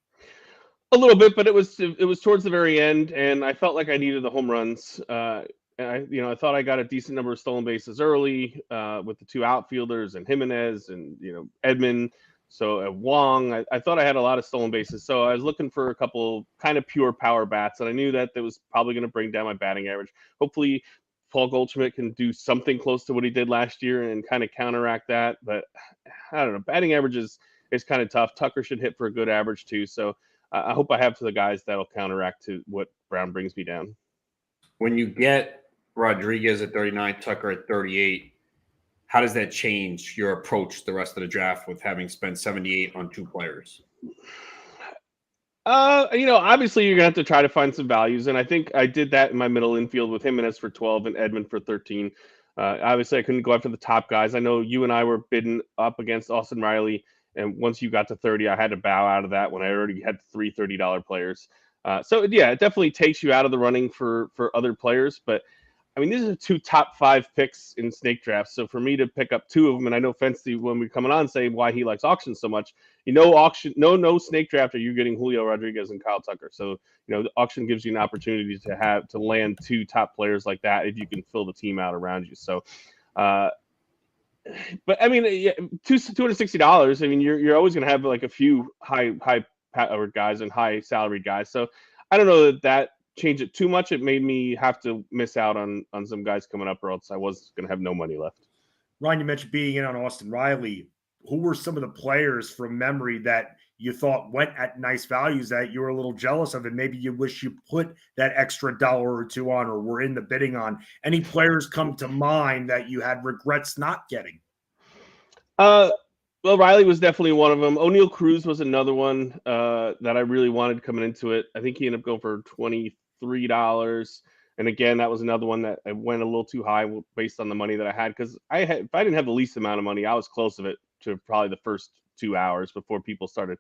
A little bit, but it was towards the very end, and I felt like I needed the home runs. And I thought I got a decent number of stolen bases early with the two outfielders and Jimenez and Edman. So Wong, I thought I had a lot of stolen bases. So I was looking for a couple kind of pure power bats, and I knew that was probably going to bring down my batting average. Hopefully, Paul Goldschmidt can do something close to what he did last year and kind of counteract that. But I don't know. Batting average is kind of tough. Tucker should hit for a good average too. So I hope I have the guys that'll counteract to what Brown brings me down. When you get Rodriguez at 39, Tucker at 38, how does that change your approach the rest of the draft with having spent 78 on two players? Obviously you're gonna have to try to find some values, and I think I did that in my middle infield with Jimenez for 12 and Edman for 13. Obviously I couldn't go after the top guys. I know you and I were bidding up against Austin Riley, and once you got to 30, I had to bow out of that when I already had three $30 players. So yeah, it definitely takes you out of the running for other players. But I mean, these are two top 5 picks in snake drafts. So for me to pick up 2 of them, and I know Fency, when we're coming on, say why he likes auctions so much, no snake draft are you getting Julio Rodriguez and Kyle Tucker. So the auction gives you an opportunity to land 2 top players like that if you can fill the team out around you. So. But I mean, $260. I mean, you're always going to have like a few high powered guys and high salaried guys. So I don't know that changed it too much. It made me have to miss out on some guys coming up, or else I was going to have no money left. Ryan, you mentioned being in on Austin Riley. Who were some of the players from memory that you thought went at nice values that you were a little jealous of, and maybe you wish you put that extra dollar or two on, or were in the bidding on? Any players come to mind that you had regrets not getting? Well, Riley was definitely one of them. O'Neal Cruz was another one that I really wanted coming into it. I think he ended up going for $23. And again, that was another one that I went a little too high based on the money that I had, because if I didn't have the least amount of money, I was close of it to probably the first 2 hours before people started,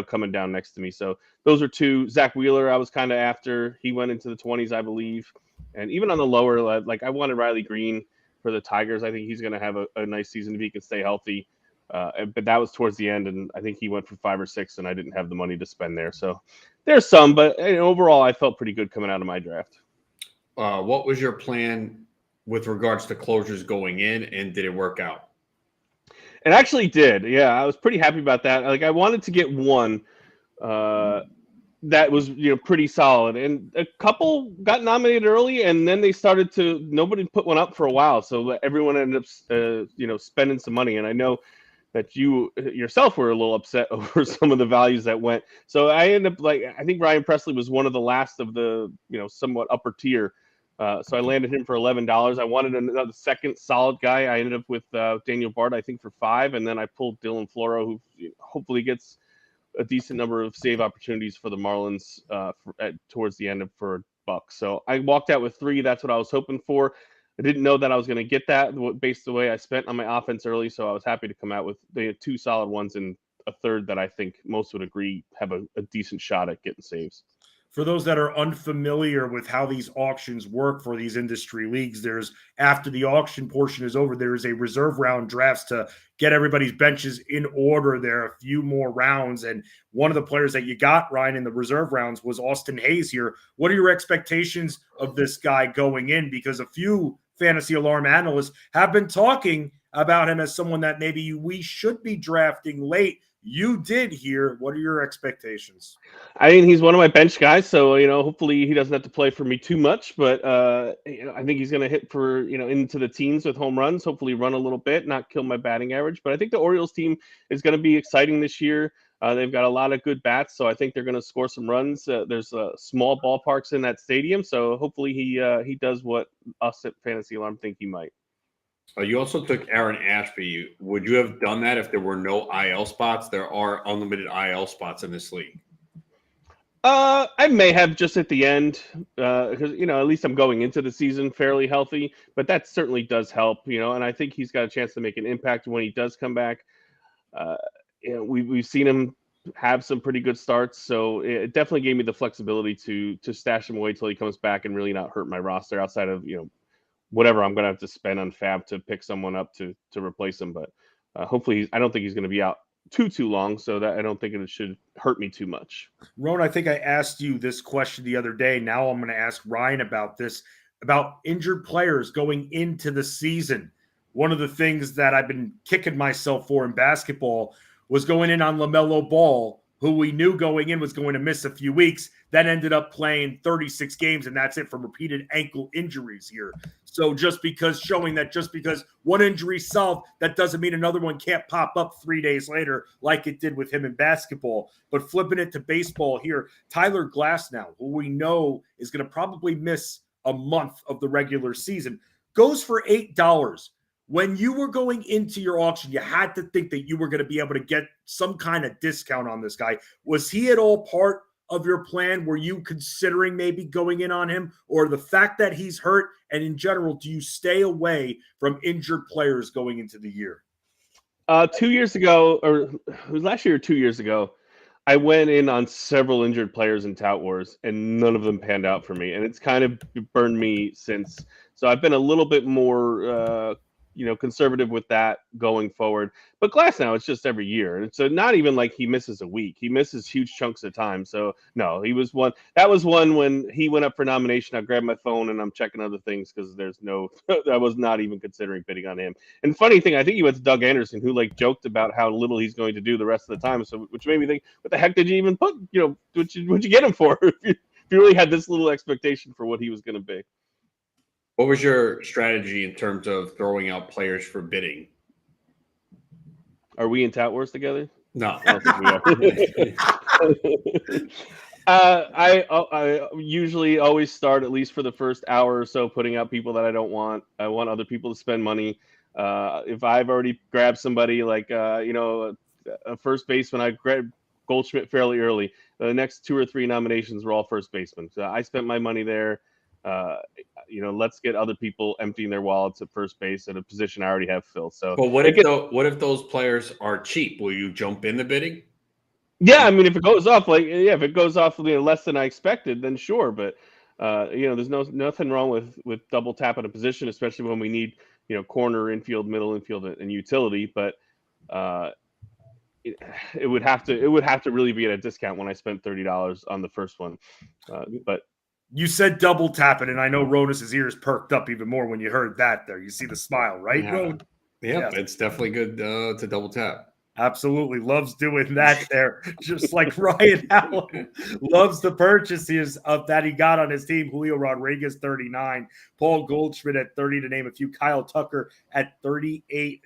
coming down next to me. So those are 2. Zach Wheeler, I was kind of after. He went into the 20s, I believe. And even on the lower, like I wanted Riley Green for the Tigers. I think he's going to have a nice season if he can stay healthy. But that was towards the end, and I think he went for 5 or 6, and I didn't have the money to spend there. So there's some, but overall, I felt pretty good coming out of my draft. What was your plan with regards to closures going in, and did it work out? It actually did. Yeah, I was pretty happy about that. Like, I wanted to get one that was pretty solid, and a couple got nominated early, and then they started to nobody put one up for a while, so everyone ended up spending some money. And I know that you yourself were a little upset over some of the values that went. So I ended up I think Ryan Presley was one of the last of the somewhat upper tier. So I landed him for $11. I wanted another second solid guy. I ended up with Daniel Bard, I think, for $5, and then I pulled Dylan Floro, who hopefully gets a decent number of save opportunities for the Marlins towards the end for $1. So I walked out with 3. That's what I was hoping for. I didn't know that I was going to get that based the way I spent on my offense early. So I was happy to come out with 2 solid ones and a third that I think most would agree have a decent shot at getting saves. For those that are unfamiliar with how these auctions work for these industry leagues, after the auction portion is over, there is a reserve round drafts to get everybody's benches in order. There are a few more rounds, and one of the players that you got, Ryan, in the reserve rounds was Austin Hayes here. What are your expectations of this guy going in? Because a few fantasy alarm analysts have been talking about him as someone that maybe we should be drafting late. You did here. What are your expectations? I mean, he's one of my bench guys, so hopefully he doesn't have to play for me too much. But I think he's going to hit for into the teens with home runs. Hopefully, run a little bit, not kill my batting average. But I think the Orioles team is going to be exciting this year. They've got a lot of good bats, so I think they're going to score some runs. There's small ballparks in that stadium, so hopefully he does what us at Fantasy Alarm think he might. You also took Aaron Ashby. Would you have done that if there were no IL spots? There are unlimited IL spots in this league. I may have just at the end, because at least I'm going into the season fairly healthy, but that certainly does help, and I think he's got a chance to make an impact when he does come back. We've seen him have some pretty good starts, so it definitely gave me the flexibility to stash him away till he comes back and really not hurt my roster outside of whatever I'm going to have to spend on Fab to pick someone up to replace him. But hopefully, I don't think he's going to be out too long, so that I don't think it should hurt me too much. Ron, I think I asked you this question the other day. Now I'm going to ask Ryan about this, about injured players going into the season. One of the things that I've been kicking myself for in basketball was going in on LaMelo Ball, who we knew going in was going to miss a few weeks, then ended up playing 36 games, and that's it from repeated ankle injuries here. So just because one injury solved, that doesn't mean another one can't pop up 3 days later like it did with him in basketball. But flipping it to baseball here, Tyler Glasnow, who we know is going to probably miss a month of the regular season, goes for $8. When you were going into your auction, you had to think that you were going to be able to get some kind of discount on this guy. Was he at all part of your plan? Were you considering maybe going in on him, or the fact that he's hurt? And in general, do you stay away from injured players going into the year? 2 years ago, or it was last year or 2 years ago, I went in on several injured players in Tout Wars, and none of them panned out for me. And it's kind of burned me since. So I've been a little bit more conservative with that going forward. But Glasnow, it's just every year. And so not even like he misses a week. He misses huge chunks of time. So no, he was one. That was one when he went up for nomination. I grabbed my phone and I'm checking other things because I was not even considering bidding on him. And funny thing, I think he went to Doug Anderson, who joked about how little he's going to do the rest of the time. So which made me think, what the heck did you even put, what'd you get him for? if you really had this little expectation for what he was going to be. What was your strategy in terms of throwing out players for bidding? Are we in Tout Wars together? No. I don't think we are. I usually always start, at least for the first hour or so, putting out people that I don't want. I want other people to spend money. If I've already grabbed somebody like a first baseman, I grabbed Goldschmidt fairly early. The next 2 or 3 nominations were all first basemen. So I spent my money there. Let's get other people emptying their wallets at first base at a position I already have filled. So, but what if those players are cheap? Will you jump in the bidding? Yeah, I mean, if it goes off less than I expected, then sure. But there's nothing wrong with double tap at a position, especially when we need corner, infield, middle infield, and utility. But it would have to really be at a discount when I spent $30 on the first one. But you said double tap it, and I know Ronus's ears perked up even more when you heard that there. You see the smile, right, Ron? Yeah, it's definitely good to double tap. Absolutely. Loves doing that there. Just like Ryan Allen loves the purchases of that he got on his team. Julio Rodriguez, 39. Paul Goldschmidt at 30, to name a few. Kyle Tucker at $38.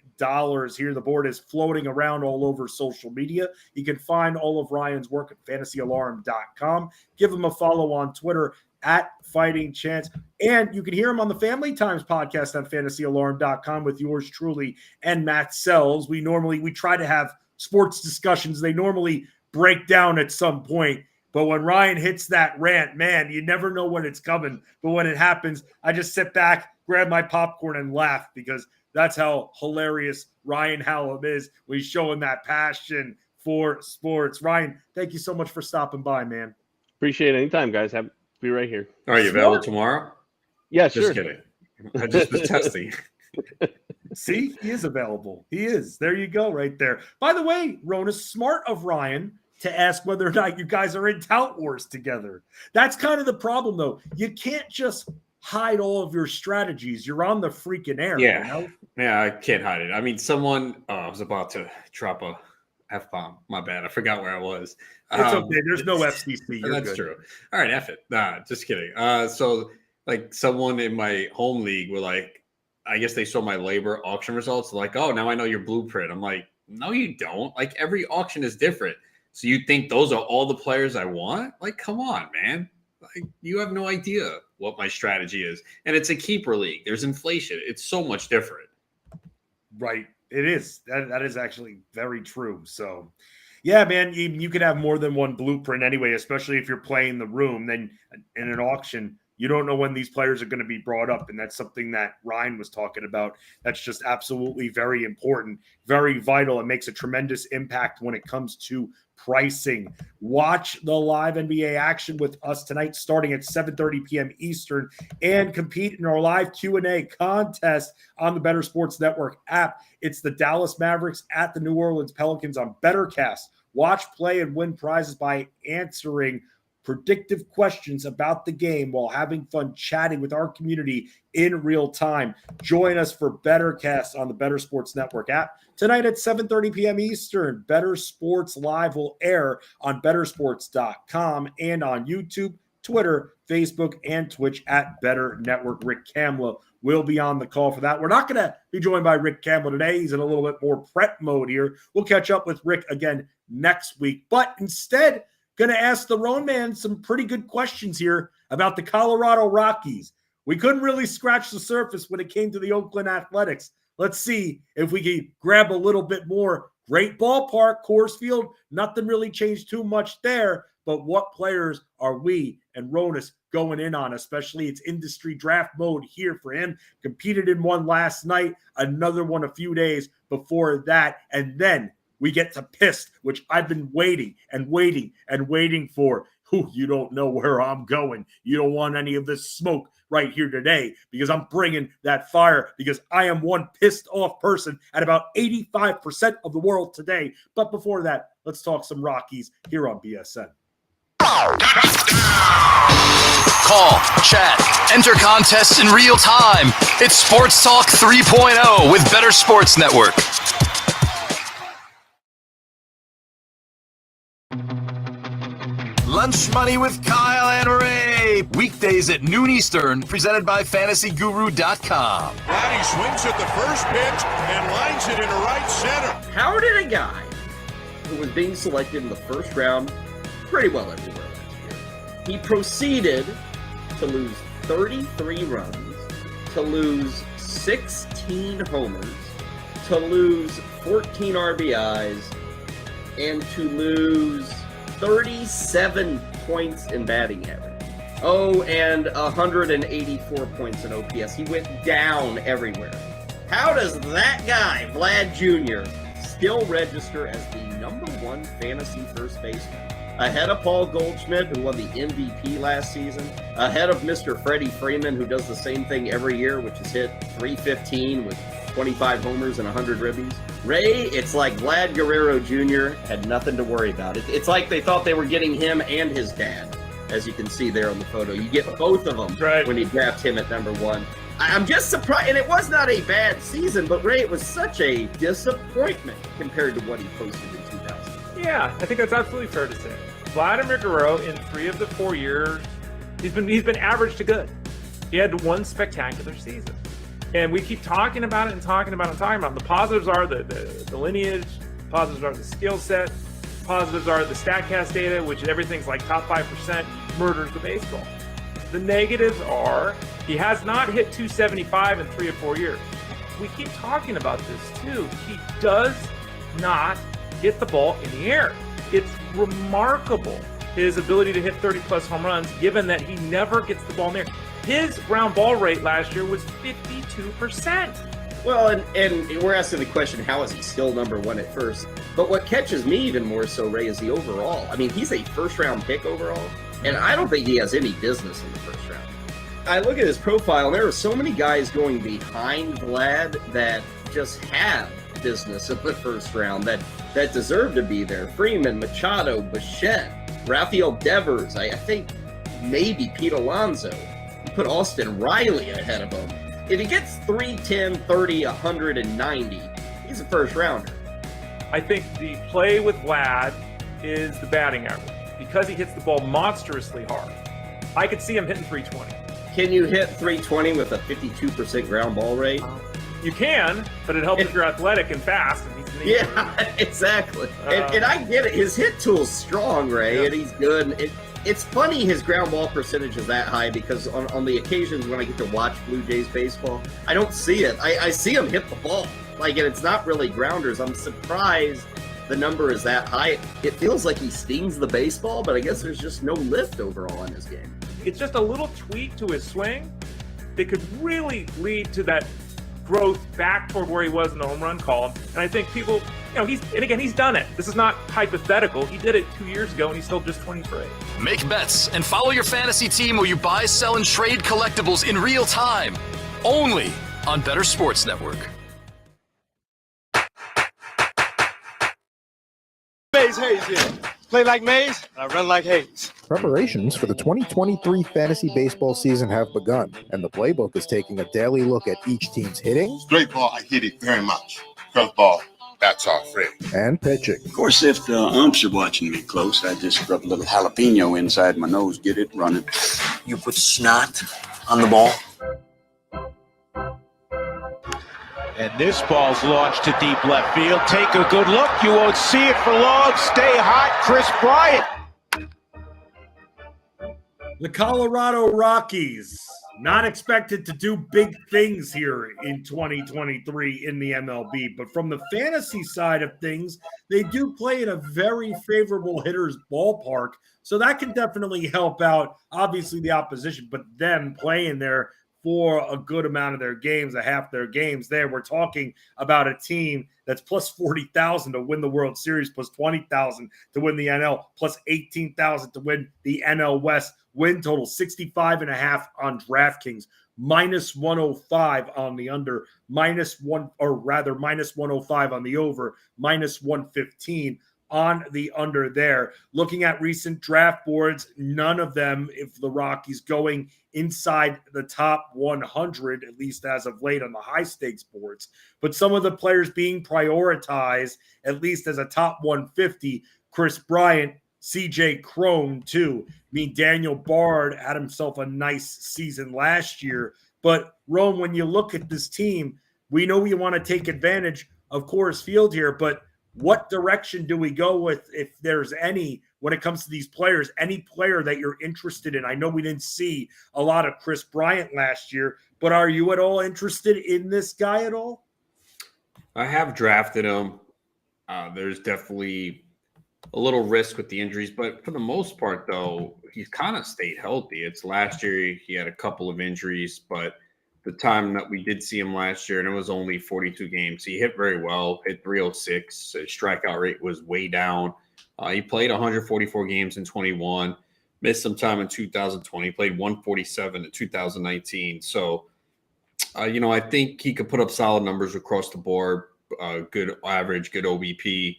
Here the board is floating around all over social media. You can find all of Ryan's work at fantasyalarm.com. Give him a follow on Twitter at Fighting Chance. And you can hear him on the Family Times podcast on fantasyalarm.com with yours truly and Matt Sells. We try to have sports discussions. They normally break down at some point. But when Ryan hits that rant, man, you never know when it's coming. But when it happens, I just sit back, grab my popcorn, and laugh, because that's how hilarious Ryan Hallam is when he's showing that passion for sports. Ryan, thank you so much for stopping by, man. Appreciate it. Anytime, guys. Be right here. Are you available tomorrow? Yeah, just sure. Kidding. I just was testing. See, he is available. He is. There you go, right there. By the way, Rona, smart of Ryan to ask whether or not you guys are in Tout Wars together. That's kind of the problem, though. You can't just hide all of your strategies. You're on the freaking air. Yeah, I can't hide it. I mean, I was about to drop F-bomb. My bad. I forgot where I was. It's okay. There's no FCC. You're That's good. true. All right, F it. Nah, just kidding. So like someone in my home league were like, I guess they saw my labor auction results. Like, oh, now I know your blueprint. I'm like, no, you don't. Like every auction is different. So you think those are all the players I want? Like, come on, man. Like, you have no idea what my strategy is. And it's a keeper league. There's inflation. It's so much different. Right. It is. That is actually very true. So, yeah, man, you could have more than one blueprint anyway, especially if you're playing the room. Then in an auction, you don't know when these players are going to be brought up. And that's something that Ryan was talking about. That's just absolutely very important, very vital. It makes a tremendous impact when it comes to pricing. Watch the live NBA action with us tonight starting at 7:30 p.m. Eastern and compete in our live Q&A contest on the Bettor Sports Network app. It's the Dallas Mavericks at the New Orleans Pelicans on BettorCast. Watch, play, and win prizes by answering predictive questions about the game while having fun chatting with our community in real time. Join us for BettorCast on the Bettor Sports Network app tonight at 7:30 p.m. Eastern. Bettor Sports Live will air on bettorsports.com and on YouTube, Twitter, Facebook, and Twitch at Bettor Network. Rick Kamla will be on the call for that. We're not going to be joined by Rick Kamla today. He's in a little bit more prep mode here. We'll catch up with Rick again next week. But instead, going to ask the Roan Man some pretty good questions here about the Colorado Rockies. We couldn't really scratch the surface when it came to the Oakland Athletics. Let's see if we can grab a little bit more. Great ballpark, Coors Field. Nothing really changed too much there. But what players are we and Ronas going in on, especially it's industry draft mode here for him. Competed in one last night, another one a few days before that. And then we get to Pissed, which I've been waiting for. Ooh, you don't know where I'm going. You don't want any of this smoke right here today because I'm bringing that fire because I am one pissed off person at about 85% of the world today. But before that, let's talk some Rockies here on BSN. Call, chat, enter contests in real time. It's Sports Talk 3.0 with Bettor Sports Network. Lunch Money with Kyle and Ray. Weekdays at noon Eastern, presented by FantasyGuru.com. Vladdy swings at the first pitch and lines it into right center. How did a guy who was being selected in the first round pretty well everywhere last year, he proceeded to lose 33 runs, to lose 16 homers, to lose 14 RBIs, and to lose 37 points in batting average. Oh, and 184 points in OPS. He went down everywhere. How does that guy, Vlad Jr., still register as the #1 fantasy first baseman? Ahead of Paul Goldschmidt, who won the MVP last season. Ahead of Mr. Freddie Freeman, who does the same thing every year, which is hit .315 with 25 homers and 100 ribbies. Ray, it's like Vlad Guerrero Jr. had nothing to worry about. It's like they thought they were getting him and his dad, as you can see there on the photo. You get both of them when you draft him at #1. I'm just surprised, and it was not a bad season, but Ray, it was such a disappointment compared to what he posted in 2000. Yeah, I think that's absolutely fair to say. Vladimir Guerrero, in 3 of the 4 years, he's been average to good. He had one spectacular season. And we keep talking about it and talking about it and talking about it. The positives are the lineage, the positives are the skill set, the positives are the StatCast data, which everything's like top 5%, murders the baseball. The negatives are he has not hit 275 in 3 or 4 years. We keep talking about this too. He does not hit the ball in the air. It's remarkable, his ability to hit 30-plus home runs, given that he never gets the ball in the air. His ground ball rate last year was 52%. Well, and we're asking the question, how is he still #1 at first? But what catches me even more so, Ray, is the overall. I mean, he's a first-round pick overall, and I don't think he has any business in the first round. I look at his profile, and there are so many guys going behind Vlad that just have business in the first round that deserve to be there. Freeman, Machado, Bichette, Rafael Devers, I think maybe Pete Alonso. Put Austin Riley ahead of him. If he gets 310, 30, 190, he's a first rounder. I think the play with Vlad is the batting average. Because he hits the ball monstrously hard, I could see him hitting 320. Can you hit 320 with a 52% ground ball rate? You can, but it helps if you're athletic and fast. And he's Yeah, exactly. And I get it. His hit tool's strong, Ray, and he's good. It's funny his ground ball percentage is that high because on the occasions when I get to watch Blue Jays baseball, I don't see it. I see him hit the ball. And it's not really grounders. I'm surprised the number is that high. It feels like he stings the baseball, but I guess there's just no lift overall in his game. It's just a little tweak to his swing that could really lead to that growth back toward where he was in the home run column. And I think people, he's done it. This is not hypothetical. He did it 2 years ago, and he's still just 23. Make bets and follow your fantasy team while you buy, sell, and trade collectibles in real time. Only on Bettor Sports Network. Mays Hayes here. Play like Mays, I run like Hayes. Preparations for the 2023 fantasy baseball season have begun, and the Playbook is taking a daily look at each team's hitting. Straight ball, I hit it very much. Curveball, that's our friend. And pitching. Of course, if the umps are watching me close, I just rub a little jalapeno inside my nose, get it running. You put snot on the ball. And this ball's launched to deep left field. Take a good look. You won't see it for long. Stay hot, Chris Bryant. The Colorado Rockies, not expected to do big things here in 2023 in the MLB. But from the fantasy side of things, they do play in a very favorable hitter's ballpark. So that can definitely help out, obviously, the opposition, but them playing there for a good amount of their games, a half their games there. We're talking about a team that's plus 40,000 to win the World Series, plus 20,000 to win the NL, plus 18,000 to win the NL West. Win total 65.5 on DraftKings, minus 105 on the under, minus 105 on the over, minus 115 on the under there. Looking at recent draft boards, none of them, if the Rockies going inside the top 100, at least as of late on the high stakes boards. But some of the players being prioritized, at least as a top 150, Chris Bryant, CJ Cron too. I mean, Daniel Bard had himself a nice season last year. But Rome, when you look at this team, we know we want to take advantage of Coors Field here, but what direction do we go with, if there's any, when it comes to these players, any player that you're interested in? I know we didn't see a lot of Chris Bryant last year, but are you at all interested in this guy at all? I have drafted him. There's definitely a little risk with the injuries, but for the most part, though, he's kind of stayed healthy. It's last year he had a couple of injuries, but the time that we did see him last year, and it was only 42 games, he hit very well, hit 306. His strikeout rate was way down. He played 144 games in 21, missed some time in 2020, played 147 in 2019. So, I think he could put up solid numbers across the board, good average, good OBP,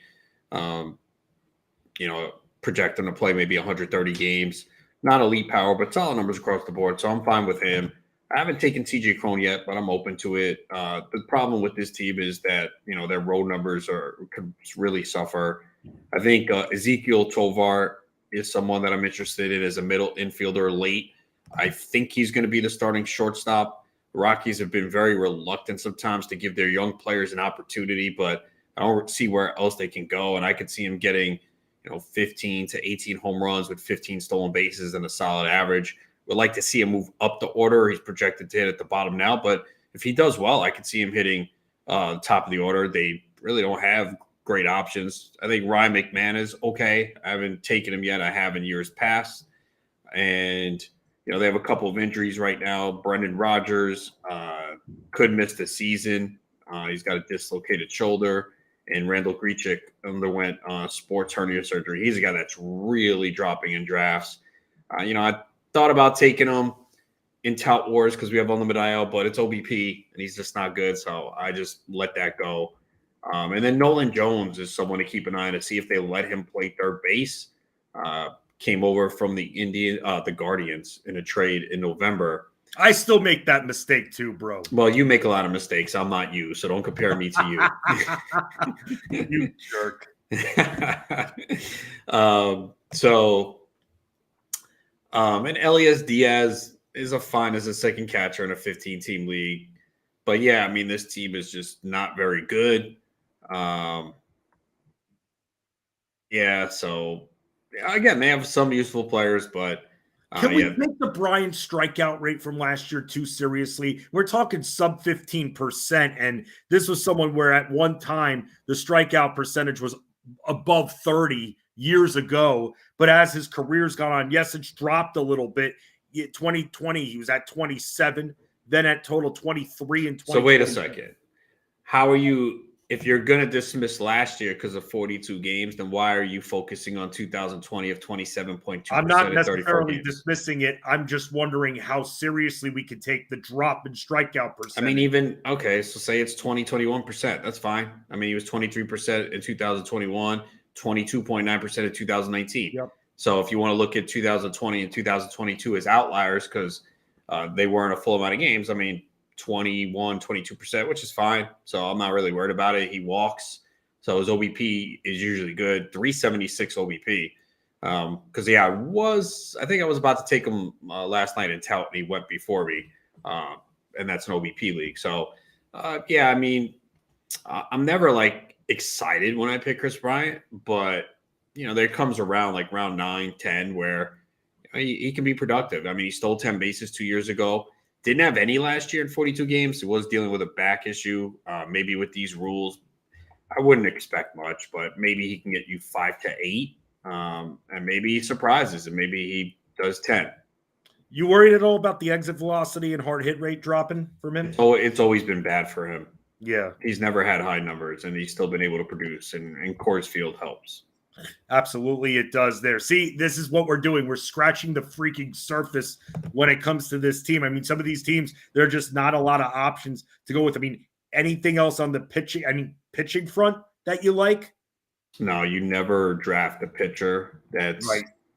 project him to play maybe 130 games. Not elite power, but solid numbers across the board. So I'm fine with him. I haven't taken CJ Cron yet, but I'm open to it. The problem with this team is that, their road numbers could really suffer. I think Ezekiel Tovar is someone that I'm interested in as a middle infielder late. I think he's going to be the starting shortstop. The Rockies have been very reluctant sometimes to give their young players an opportunity, but I don't see where else they can go. And I could see him getting, 15 to 18 home runs with 15 stolen bases and a solid average. Would like to see him move up the order. He's projected to hit at the bottom now, but if he does well, I could see him hitting top of the order. They really don't have great options. I think Ryan McMahon is okay. I haven't taken him yet. I have in years past. And, they have a couple of injuries right now. Brendan Rodgers could miss the season. He's got a dislocated shoulder. And Randall Grichuk underwent sports hernia surgery. He's a guy that's really dropping in drafts. I thought about taking him in Tout Wars because we have unlimited IL, but it's OBP and he's just not good. So I just let that go. And then Nolan Jones is someone to keep an eye on to see if they let him play third base. Came over from the Guardians in a trade in November. I still make that mistake too, bro. Well, you make a lot of mistakes. I'm not you, so don't compare me to you. You jerk. And Elias Diaz is fine as a second catcher in a 15-team league. But yeah, I mean, this team is just not very good. Yeah, so again, they have some useful players, but can we take the Bryant strikeout rate from last year too seriously? We're talking sub 15%, and this was someone where at one time the strikeout percentage was above 30 years ago. But as his career's gone on, yes, it's dropped a little bit. 2020, he was at 27, then at total 23 and 20. So wait a second. How are you? If you're going to dismiss last year because of 42 games, then why are you focusing on 2020 of 27.2%? I'm not necessarily dismissing it. I'm just wondering how seriously we could take the drop in strikeout percentage. I mean, so say it's 21%. That's fine. I mean, he was 23% in 2021, 22.9% in 2019. Yep. So if you want to look at 2020 and 2022 as outliers because they weren't a full amount of games, I mean, 21, 22%, which is fine. So I'm not really worried about it. He walks. So his OBP is usually good. 376 OBP. Because, I think I was about to take him last night in tout, and he went before me. And that's an OBP league. So, I mean, I'm never like excited when I pick Chris Bryant, but, there comes around like round 9, 10 where he can be productive. I mean, he stole 10 bases 2 years ago. Didn't have any last year in 42 games. He was dealing with a back issue. Maybe with these rules, I wouldn't expect much, but maybe he can get you 5 to 8. And maybe he surprises and maybe he does 10. You worried at all about the exit velocity and hard hit rate dropping from him? Oh, it's always been bad for him. Yeah. He's never had high numbers, and he's still been able to produce, and Coors Field helps. Absolutely, it does there. See, this is what we're doing. We're scratching the freaking surface when it comes to this team. I mean, some of these teams, there are just not a lot of options to go with. I mean, anything else on the pitching front that you like? No, you never draft a pitcher that's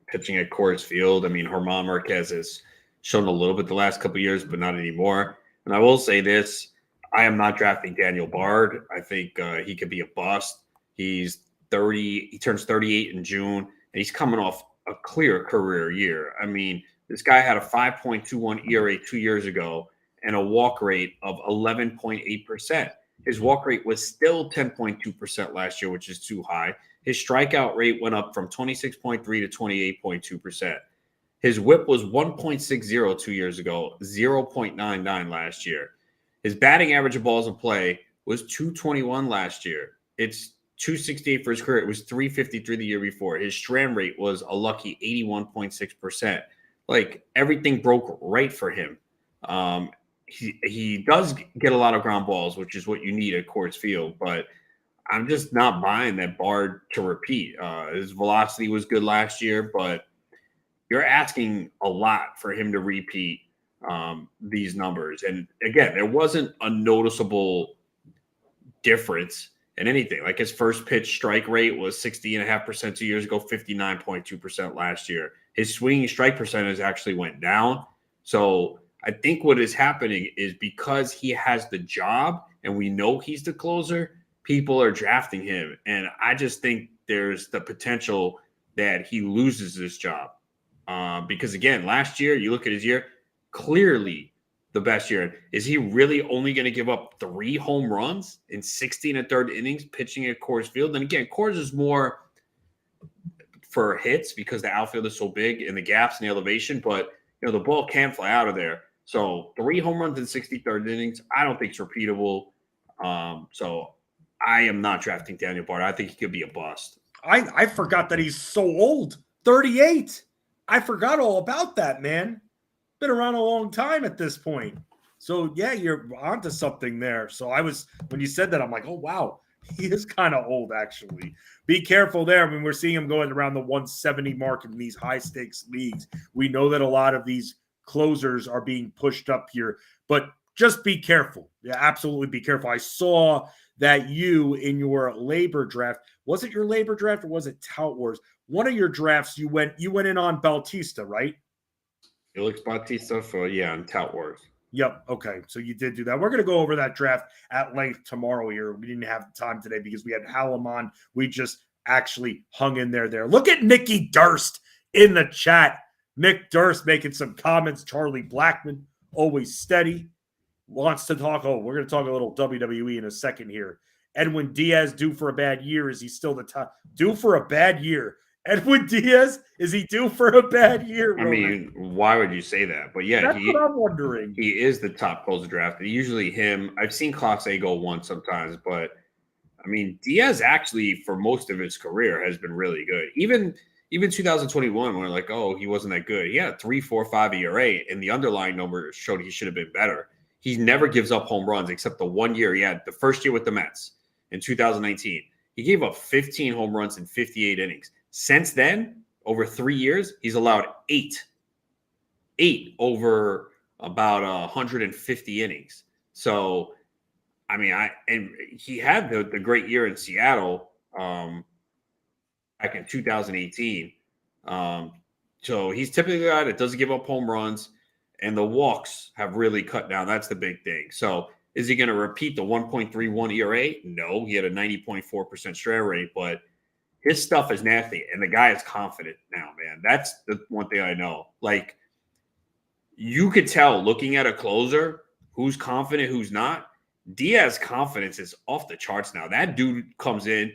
pitching at Coors Field. I mean, Germán Marquez has shown a little bit the last couple of years, but not anymore. And I will say this, I am not drafting Daniel Bard. I think he could be a bust. He's 30. He turns 38 in June, and he's coming off a clear career year. I mean, this guy had a 5.21 ERA 2 years ago and a walk rate of 11.8%. His walk rate was still 10.2% last year, which is too high. His strikeout rate went up from 26.3 to 28.2%. His whip was 1.60 2 years ago, 0.99 last year. His batting average of balls in play was 221 last year. It's 268 for his career. It was 353 the year before. His strand rate was a lucky 81.6%. Like, everything broke right for him. He does get a lot of ground balls, which is what you need at Coors Field, but I'm just not buying that Bard to repeat. His velocity was good last year, but you're asking a lot for him to repeat these numbers. And again, there wasn't a noticeable difference in anything. Like, his first pitch strike rate was 60.5% 2 years ago, 59.2% last year. His swinging strike percentage actually went down. So I think what is happening is because he has the job and we know he's the closer, people are drafting him. And I just think there's the potential that he loses this job. Because again, last year, you look at his year, clearly the best year. Is he really only going to give up 3 home runs in 16 and third innings pitching at Coors Field? And again, Coors is more for hits because the outfield is so big and the gaps and the elevation, but the ball can fly out of there. So 3 home runs in 63rd innings, I don't think it's repeatable. So I am not drafting Daniel Bard. I think he could be a bust. I forgot that he's so old, 38. I forgot all about that, man. Been around a long time at this point. So yeah, you're onto something there. So when you said that, I'm like, oh wow, he is kind of old actually. Be careful there. I mean, we're seeing him going around the 170 mark in these high stakes leagues. We know that a lot of these closers are being pushed up here, but just be careful. Yeah, absolutely be careful. I saw that you in your labor draft, was it your labor draft or was it Tout Wars? One of your drafts, you went in on Bautista, right? Felix Bautista for on Tout Wars. Yep. Okay. So you did do that. We're going to go over that draft at length tomorrow here. We didn't have time today because we had Hallam on. We just actually hung in there. Look at Nikki Durst in the chat. Nick Durst making some comments. Charlie Blackman, always steady, wants to talk. Oh, we're going to talk a little WWE in a second here. Edwin Diaz due for a bad year. Is he still the top? Due for a bad year. Edwin Diaz, is he due for a bad year? I mean, why would you say that? But yeah, that's what I'm wondering. He is the top closer drafted. Usually him. I've seen Class A go once sometimes, but I mean, Diaz actually for most of his career has been really good. Even 2021, when we're like, oh, he wasn't that good. He had a 3.45 ERA, and the underlying number showed he should have been better. He never gives up home runs except the 1 year he had, the first year with the Mets in 2019. He gave up 15 home runs in 58 innings. Since then, over 3 years, he's allowed eight over about 150 innings. So, I mean, and he had the great year in Seattle back in 2018. So he's typically a guy that doesn't give up home runs, and the walks have really cut down. That's the big thing. So is he going to repeat the 1.31 ERA? No, he had a 90.4% strikeout rate, but his stuff is nasty, and the guy is confident now, man. That's the one thing I know. Like, you could tell looking at a closer who's confident, who's not. Diaz's confidence is off the charts now. That dude comes in,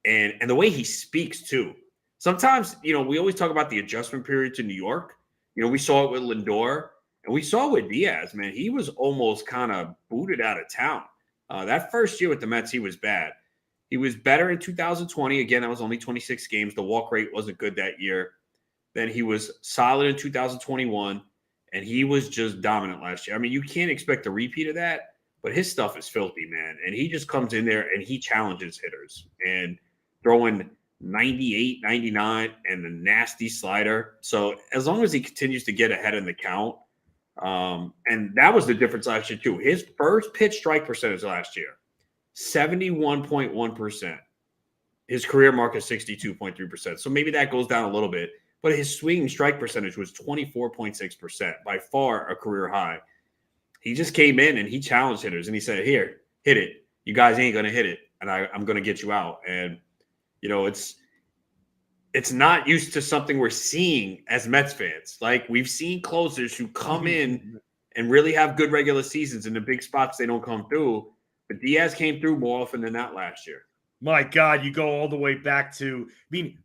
and the way he speaks, too. Sometimes, we always talk about the adjustment period to New York. We saw it with Lindor, and we saw it with Diaz, man. He was almost kind of booted out of town. That first year with the Mets, he was bad. He was better in 2020. Again, that was only 26 games. The walk rate wasn't good that year. Then he was solid in 2021, and he was just dominant last year. I mean, you can't expect a repeat of that, but his stuff is filthy, man. And he just comes in there and he challenges hitters and throwing 98, 99, and the nasty slider. So as long as he continues to get ahead in the count, and that was the difference last year too. His first pitch strike percentage last year, 71.1%. His career mark is 62.3%. So maybe that goes down a little bit, but his swinging strike percentage was 24.6%, by far a career high. He just came in and he challenged hitters and he said, here, hit it. You guys ain't going to hit it, and I'm going to get you out. And, it's not used to something we're seeing as Mets fans. Like, we've seen closers who come in and really have good regular seasons in the big spots they don't come through. But Diaz came through more often than not last year. My God, you go all the way back to,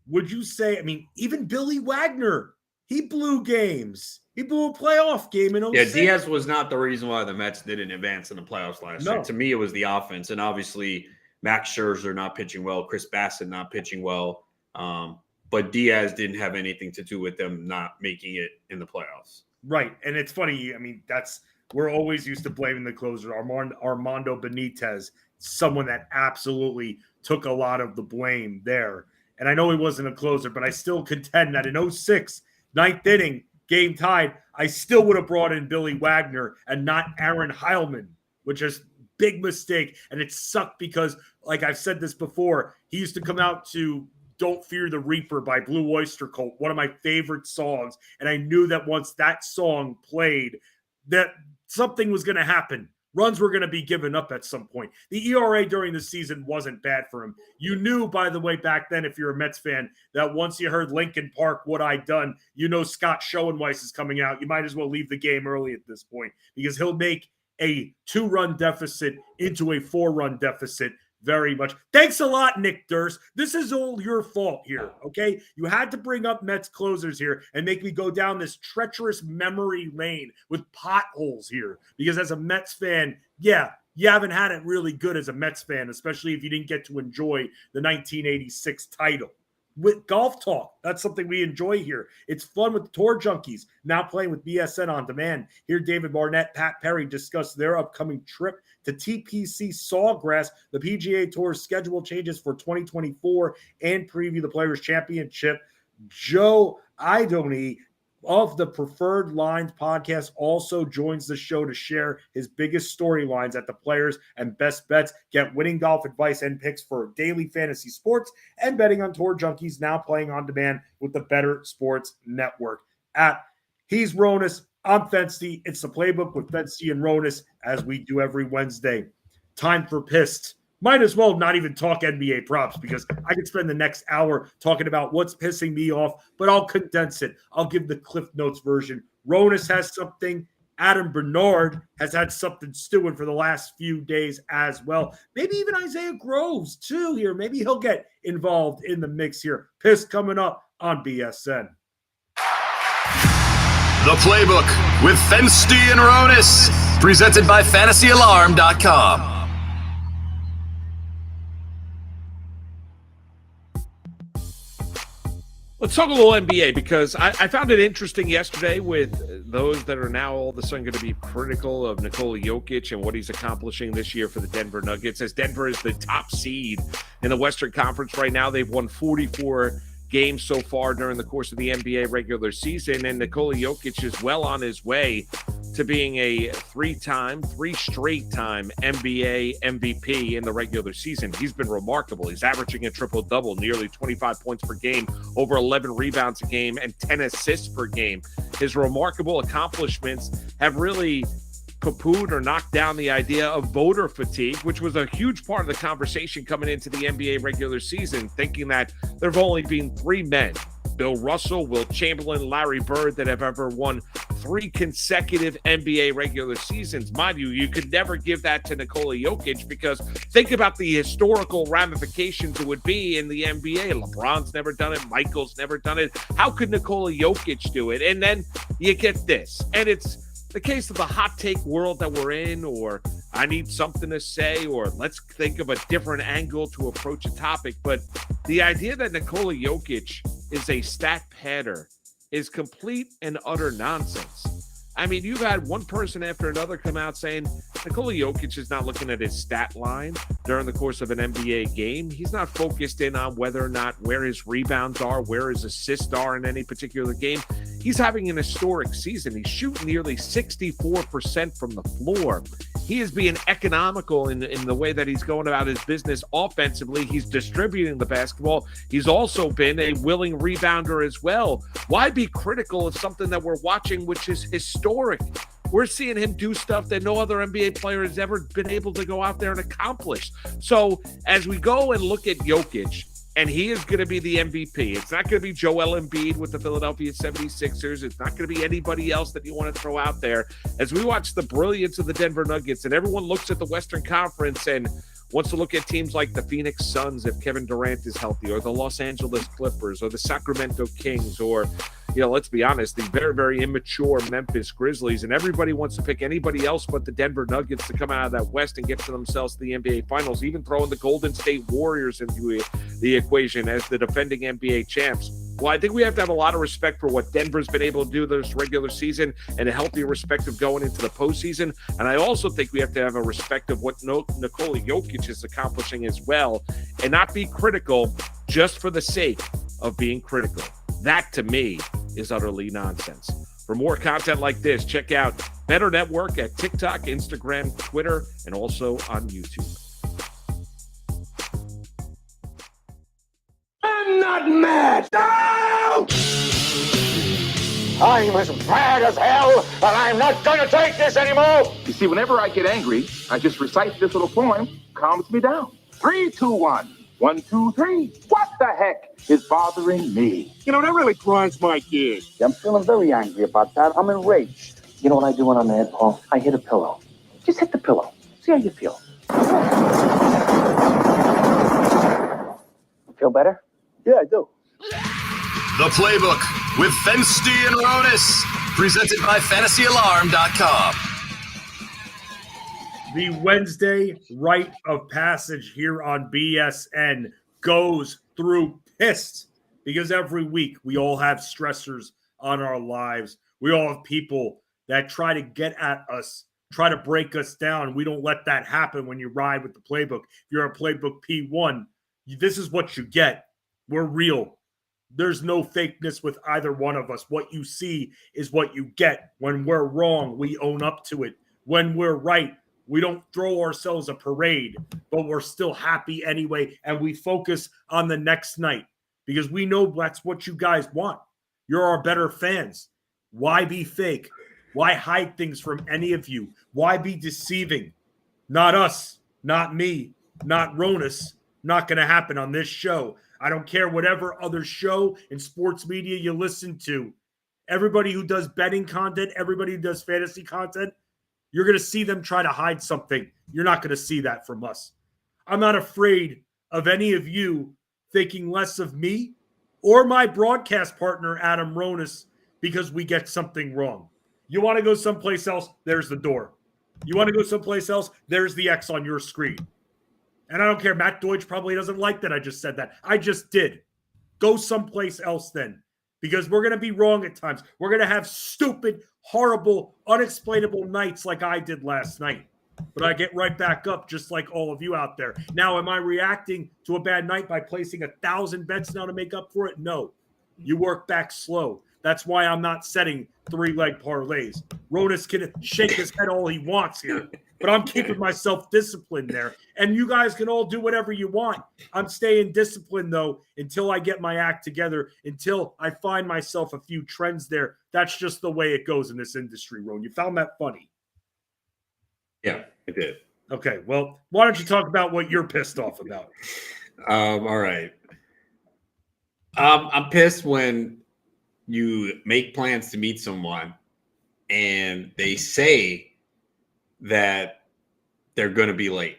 would you say, even Billy Wagner, he blew games. He blew a playoff game in 06. Yeah, Diaz was not the reason why the Mets didn't advance in the playoffs last year. To me, it was the offense. And obviously, Max Scherzer not pitching well, Chris Bassett not pitching well. But Diaz didn't have anything to do with them not making it in the playoffs. Right. And it's funny. We're always used to blaming the closer. Armando Benitez, someone that absolutely took a lot of the blame there. And I know he wasn't a closer, but I still contend that in 06, ninth inning, game tied, I still would have brought in Billy Wagner and not Aaron Heilman, which is big mistake. And it sucked because, like I've said this before, he used to come out to Don't Fear the Reaper by Blue Oyster Cult, one of my favorite songs. And I knew that once that song played, that something was going to happen. Runs were going to be given up at some point. The ERA during the season wasn't bad for him. You knew, by the way, back then, if you're a Mets fan, that once you heard Linkin Park, What I Done, Scott Schoenweiss is coming out. You might as well leave the game early at this point because he'll make a 2-run deficit into a 4-run deficit very much. Thanks a lot, Nick Durst. This is all your fault here, okay? You had to bring up Mets closers here and make me go down this treacherous memory lane with potholes here because as a Mets fan, you haven't had it really good as a Mets fan, especially if you didn't get to enjoy the 1986 title. With Golf Talk, that's something we enjoy here. It's fun with Tour Junkies, now playing with BSN On Demand. Here, David Barnett, Pat Perry discuss their upcoming trip to TPC Sawgrass, the PGA Tour's schedule changes for 2024, and preview the Players' Championship. Joe Idoni of the Preferred Lines podcast also joins the show to share his biggest storylines at the Players and best bets. Get winning golf advice and picks for daily fantasy sports and betting on Tour Junkies, now playing on demand with the Bettor Sports Network. At He's Ronis. I'm Fensty. It's the Playbook with Fensty and Ronis, as we do every Wednesday. Time for Pissed. Might as well not even talk NBA props because I could spend the next hour talking about what's pissing me off, but I'll condense it. I'll give the Cliff Notes version. Ronis has something. Adam Bernard has had something stewing for the last few days as well. Maybe even Isaiah Groves, too, here. Maybe he'll get involved in the mix here. Pissed coming up on BSN. The Playbook with Fensty and Ronis, presented by FantasyAlarm.com. Let's talk a little NBA because I found it interesting yesterday with those that are now all of a sudden going to be critical of Nikola Jokic and what he's accomplishing this year for the Denver Nuggets. As Denver is the top seed in the Western Conference right now, they've won 44 games so far during the course of the NBA regular season, and Nikola Jokic is well on his way to being a three straight time NBA MVP in the regular season. He's been remarkable. He's averaging a triple-double, nearly 25 points per game, over 11 rebounds a game, and 10 assists per game. His remarkable accomplishments have really poo-pooed or knocked down the idea of voter fatigue, which was a huge part of the conversation coming into the NBA regular season, thinking that there have only been three men, Bill Russell, Will Chamberlain, Larry Bird, that have ever won 3 consecutive NBA regular seasons. Mind you, you could never give that to Nikola Jokic because think about the historical ramifications it would be in the NBA. LeBron's never done it. Michael's never done it. How could Nikola Jokic do it? And then you get this, and it's the case of the hot take world that we're in, or I need something to say, or let's think of a different angle to approach a topic. But the idea that Nikola Jokic is a stat padder is complete and utter nonsense. I mean, you've had one person after another come out saying Nikola Jokic is not looking at his stat line during the course of an NBA game. He's not focused in on whether or not where his rebounds are, where his assists are in any particular game. He's having an historic season. He's shooting nearly 64% from the floor. He is being economical in the way that he's going about his business offensively. He's distributing the basketball. He's also been a willing rebounder as well. Why be critical of something that we're watching, which is historic? We're seeing him do stuff that no other NBA player has ever been able to go out there and accomplish. So as we go and look at Jokic, and he is going to be the MVP. It's not going to be Joel Embiid with the Philadelphia 76ers. It's not going to be anybody else that you want to throw out there. As we watch the brilliance of the Denver Nuggets, and everyone looks at the Western Conference and wants to look at teams like the Phoenix Suns if Kevin Durant is healthy, or the Los Angeles Clippers, or the Sacramento Kings, or, let's be honest, the very, very immature Memphis Grizzlies, and everybody wants to pick anybody else but the Denver Nuggets to come out of that West and get to themselves to the NBA Finals, even throwing the Golden State Warriors into the equation as the defending NBA champs. Well, I think we have to have a lot of respect for what Denver's been able to do this regular season and a healthy respect of going into the postseason. And I also think we have to have a respect of what Nikola Jokic is accomplishing as well, and not be critical just for the sake of being critical. That, to me, is utterly nonsense. For more content like this, check out Bettor Network at TikTok, Instagram, Twitter, and also on YouTube. I'm not mad. No! I'm as mad as hell, and I'm not going to take this anymore. You see, whenever I get angry, I just recite this little poem, calms me down. 3, 2, 1. 1, 2, 3. What the heck is bothering me? You know, that really grinds my gears. I'm feeling very angry about that. I'm enraged. You know what I do when I'm mad, Paul? I hit a pillow. Just hit the pillow. See how you feel. Feel better? Yeah, I do. The Playbook with Fensty and Ronis, presented by FantasyAlarm.com. The Wednesday rite of passage here on BSN goes through pissed, because every week we all have stressors on our lives. We all have people that try to get at us, try to break us down. We don't let that happen when you ride with the Playbook. If you're a Playbook P1, this is what you get. We're real. There's no fakeness with either one of us. What you see is what you get. When we're wrong, we own up to it. When we're right, we don't throw ourselves a parade, but we're still happy anyway, and we focus on the next night because we know that's what you guys want. You're our better fans. Why be fake? Why hide things from any of you? Why be deceiving? Not us, not me, not Ronus. Not going to happen on this show. I don't care whatever other show in sports media you listen to. Everybody who does betting content, everybody who does fantasy content, you're going to see them try to hide something. You're not going to see that from us. I'm not afraid of any of you thinking less of me or my broadcast partner, Adam Ronis, because we get something wrong. You want to go someplace else? There's the door. You want to go someplace else? There's the X on your screen. And I don't care. Matt Deutsch probably doesn't like that I just said that. I just did. Go someplace else then, because we're going to be wrong at times. We're going to have stupid, horrible, unexplainable nights like I did last night. But I get right back up just like all of you out there. Now, am I reacting to a bad night by placing 1,000 bets now to make up for it? No. You work back slow. That's why I'm not setting 3-leg parlays. Ronis can shake his head all he wants here, but I'm keeping myself disciplined there. And you guys can all do whatever you want. I'm staying disciplined, though, until I get my act together, until I find myself a few trends there. That's just the way it goes in this industry, Ron. You found that funny? Yeah, I did. Okay, well, why don't you talk about what you're pissed off about? All right. I'm pissed when you make plans to meet someone and they say that they're going to be late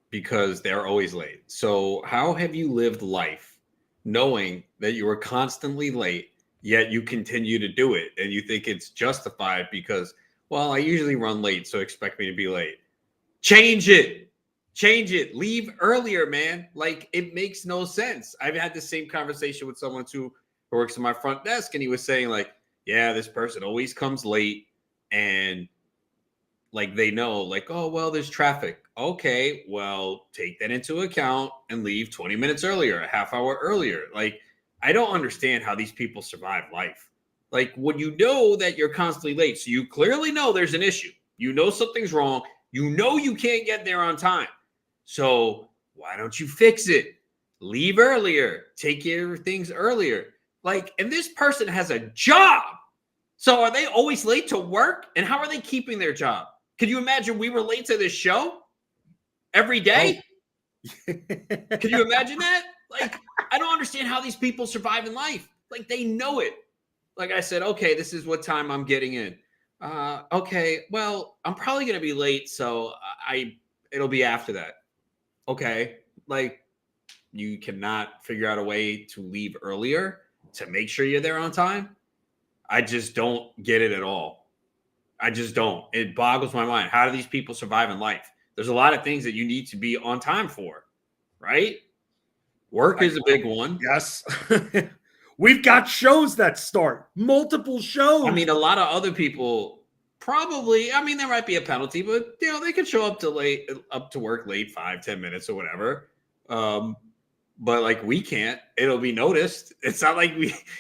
because they're always late. So how have you lived life knowing that you are constantly late, yet you continue to do it and you think it's justified because, well, I usually run late, so expect me to be late. Change it. Change it. Leave earlier, man. Like, it makes no sense. I've had the same conversation with someone who works at my front desk, and he was saying, like, yeah, this person always comes late, and like they know, like, oh, well, there's traffic. Okay, well, take that into account and leave 20 minutes earlier, a half hour earlier. Like, I don't understand how these people survive life. Like, when you know that you're constantly late, so you clearly know there's an issue. You know something's wrong. You know you can't get there on time. So why don't you fix it? Leave earlier. Take care of things earlier. Like, and this person has a job. So are they always late to work? And how are they keeping their job? Can you imagine we were late to this show every day? Oh. Can you imagine that? Like, I don't understand how these people survive in life. Like, they know it. Like I said, okay, this is what time I'm getting in. Okay, well, I'm probably going to be late, so it'll be after that. Okay, like, you cannot figure out a way to leave earlier to make sure you're there on time? I just don't get it at all. I just don't. It boggles my mind. How do these people survive in life? There's a lot of things that you need to be on time for, right? Work is a big one. Yes. We've got shows that start, multiple shows. I mean, a lot of other people probably, I mean, there might be a penalty, but, you know, they could show up to work late 5-10 minutes or whatever. But like, we can't. It'll be noticed. It's not like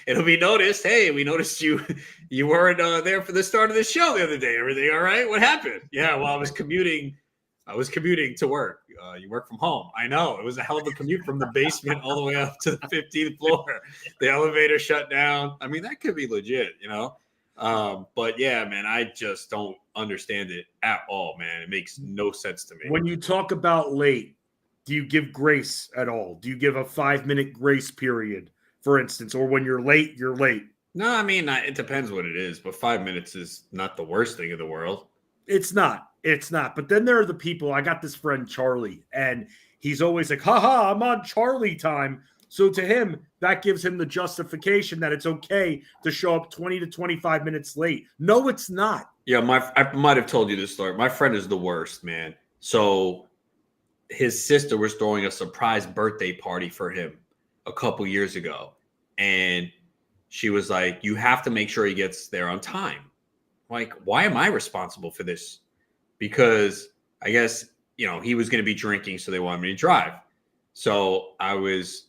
it'll be noticed. Hey, we noticed you weren't there for the start of the show the other day. Everything all right? What happened? Yeah, well, I was commuting to work. You work from home. I know. It was a hell of a commute from the basement all the way up to the 15th floor. The elevator shut down. I mean, that could be legit, you know? But yeah, man, I just don't understand it at all, man. It makes no sense to me. When you talk about late, do you give grace at all? Do you give a 5-minute grace period, for instance? Or when you're late, you're late? No, I mean, it depends what it is, but 5 minutes is not the worst thing in the world. It's not. It's not. But then there are the people. I got this friend, Charlie, and he's always like, haha, I'm on Charlie time. So to him, that gives him the justification that it's okay to show up 20 to 25 minutes late. No, it's not. Yeah, I might have told you this story. My friend is the worst, man. So his sister was throwing a surprise birthday party for him a couple years ago. And she was like, you have to make sure he gets there on time. Like, why am I responsible for this? Because I guess, you know, he was going to be drinking, so they wanted me to drive. So I was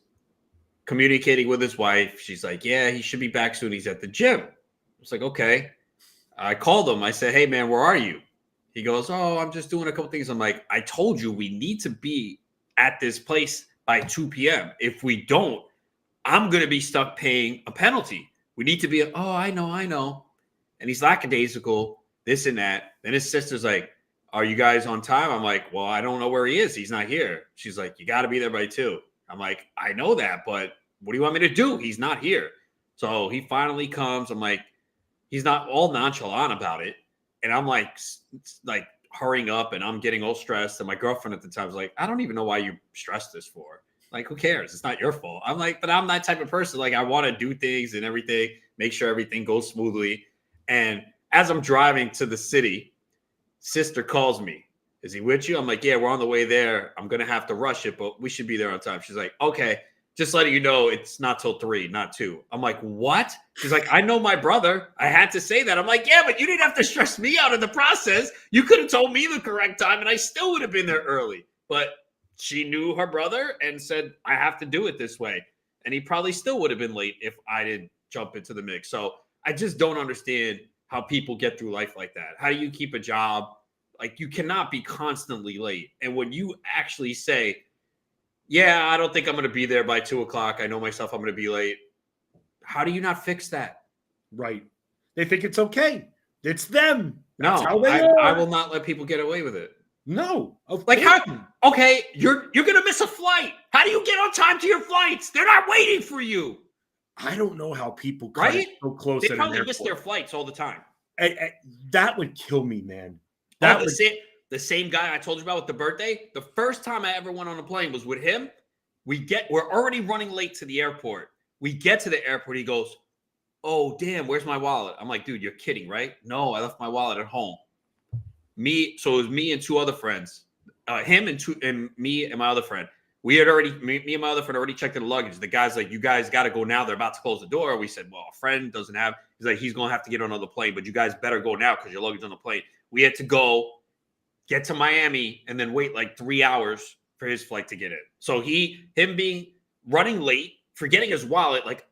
communicating with his wife. She's like, yeah, he should be back soon. He's at the gym. I was like, okay. I called him. I said, hey, man, where are you? He goes, oh, I'm just doing a couple things. I'm like, I told you we need to be at this place by 2 p.m. If we don't, I'm going to be stuck paying a penalty. We need to be, oh, I know. and he's lackadaisical, this and that. Then his sister's like, are you guys on time? I'm like, well, I don't know where he is. He's not here. She's like, you got to be there by 2. I'm like, I know that, but what do you want me to do? He's not here. So he finally comes. I'm like, he's not all nonchalant about it. And I'm like hurrying up, and I'm getting all stressed. And my girlfriend at the time was like, I don't even know why you stressed this for. Like, who cares? It's not your fault. I'm like, but I'm that type of person. Like, I want to do things and everything, make sure everything goes smoothly. And as I'm driving to the city, sister calls me. Is he with you? I'm like, yeah, we're on the way there. I'm going to have to rush it, but we should be there on time. She's like, okay, just letting you know it's not till 3, not 2. I'm like, what? She's like, I know my brother. I had to say that. I'm like, yeah, but you didn't have to stress me out in the process. You could have told me the correct time, and I still would have been there early. But she knew her brother and said, I have to do it this way. And he probably still would have been late if I didn't jump into the mix. So I just don't understand how people get through life like that. How do you keep a job? Like, you cannot be constantly late. And when you actually say, yeah, I don't think I'm going to be there by 2 o'clock. I know myself, I'm going to be late. How do you not fix that? Right. They think it's okay. It's them. No, That's how they are. I will not let people get away with it. No. Like, how? Okay, you're going to miss a flight. How do you get on time to your flights? They're not waiting for you. I don't know how people cut right? it so close. They probably miss their flights all the time. That would kill me, man. The same guy I told you about with the birthday, the first time I ever went on a plane was with him. We're already running late to the airport. We get to the airport. He goes, oh, damn, where's my wallet? I'm like, dude, you're kidding, right? No, I left my wallet at home. So it was me and 2 other friends, him and me and my other friend. We had already, me and my other friend already checked the luggage. The guy's like, you guys got to go now. They're about to close the door. We said, well, a friend doesn't have, he's like, he's going to have to get on another plane, but you guys better go now because your luggage on the plane. We had to go get to Miami and then wait like 3 hours for his flight to get in. So him being running late, forgetting his wallet, like,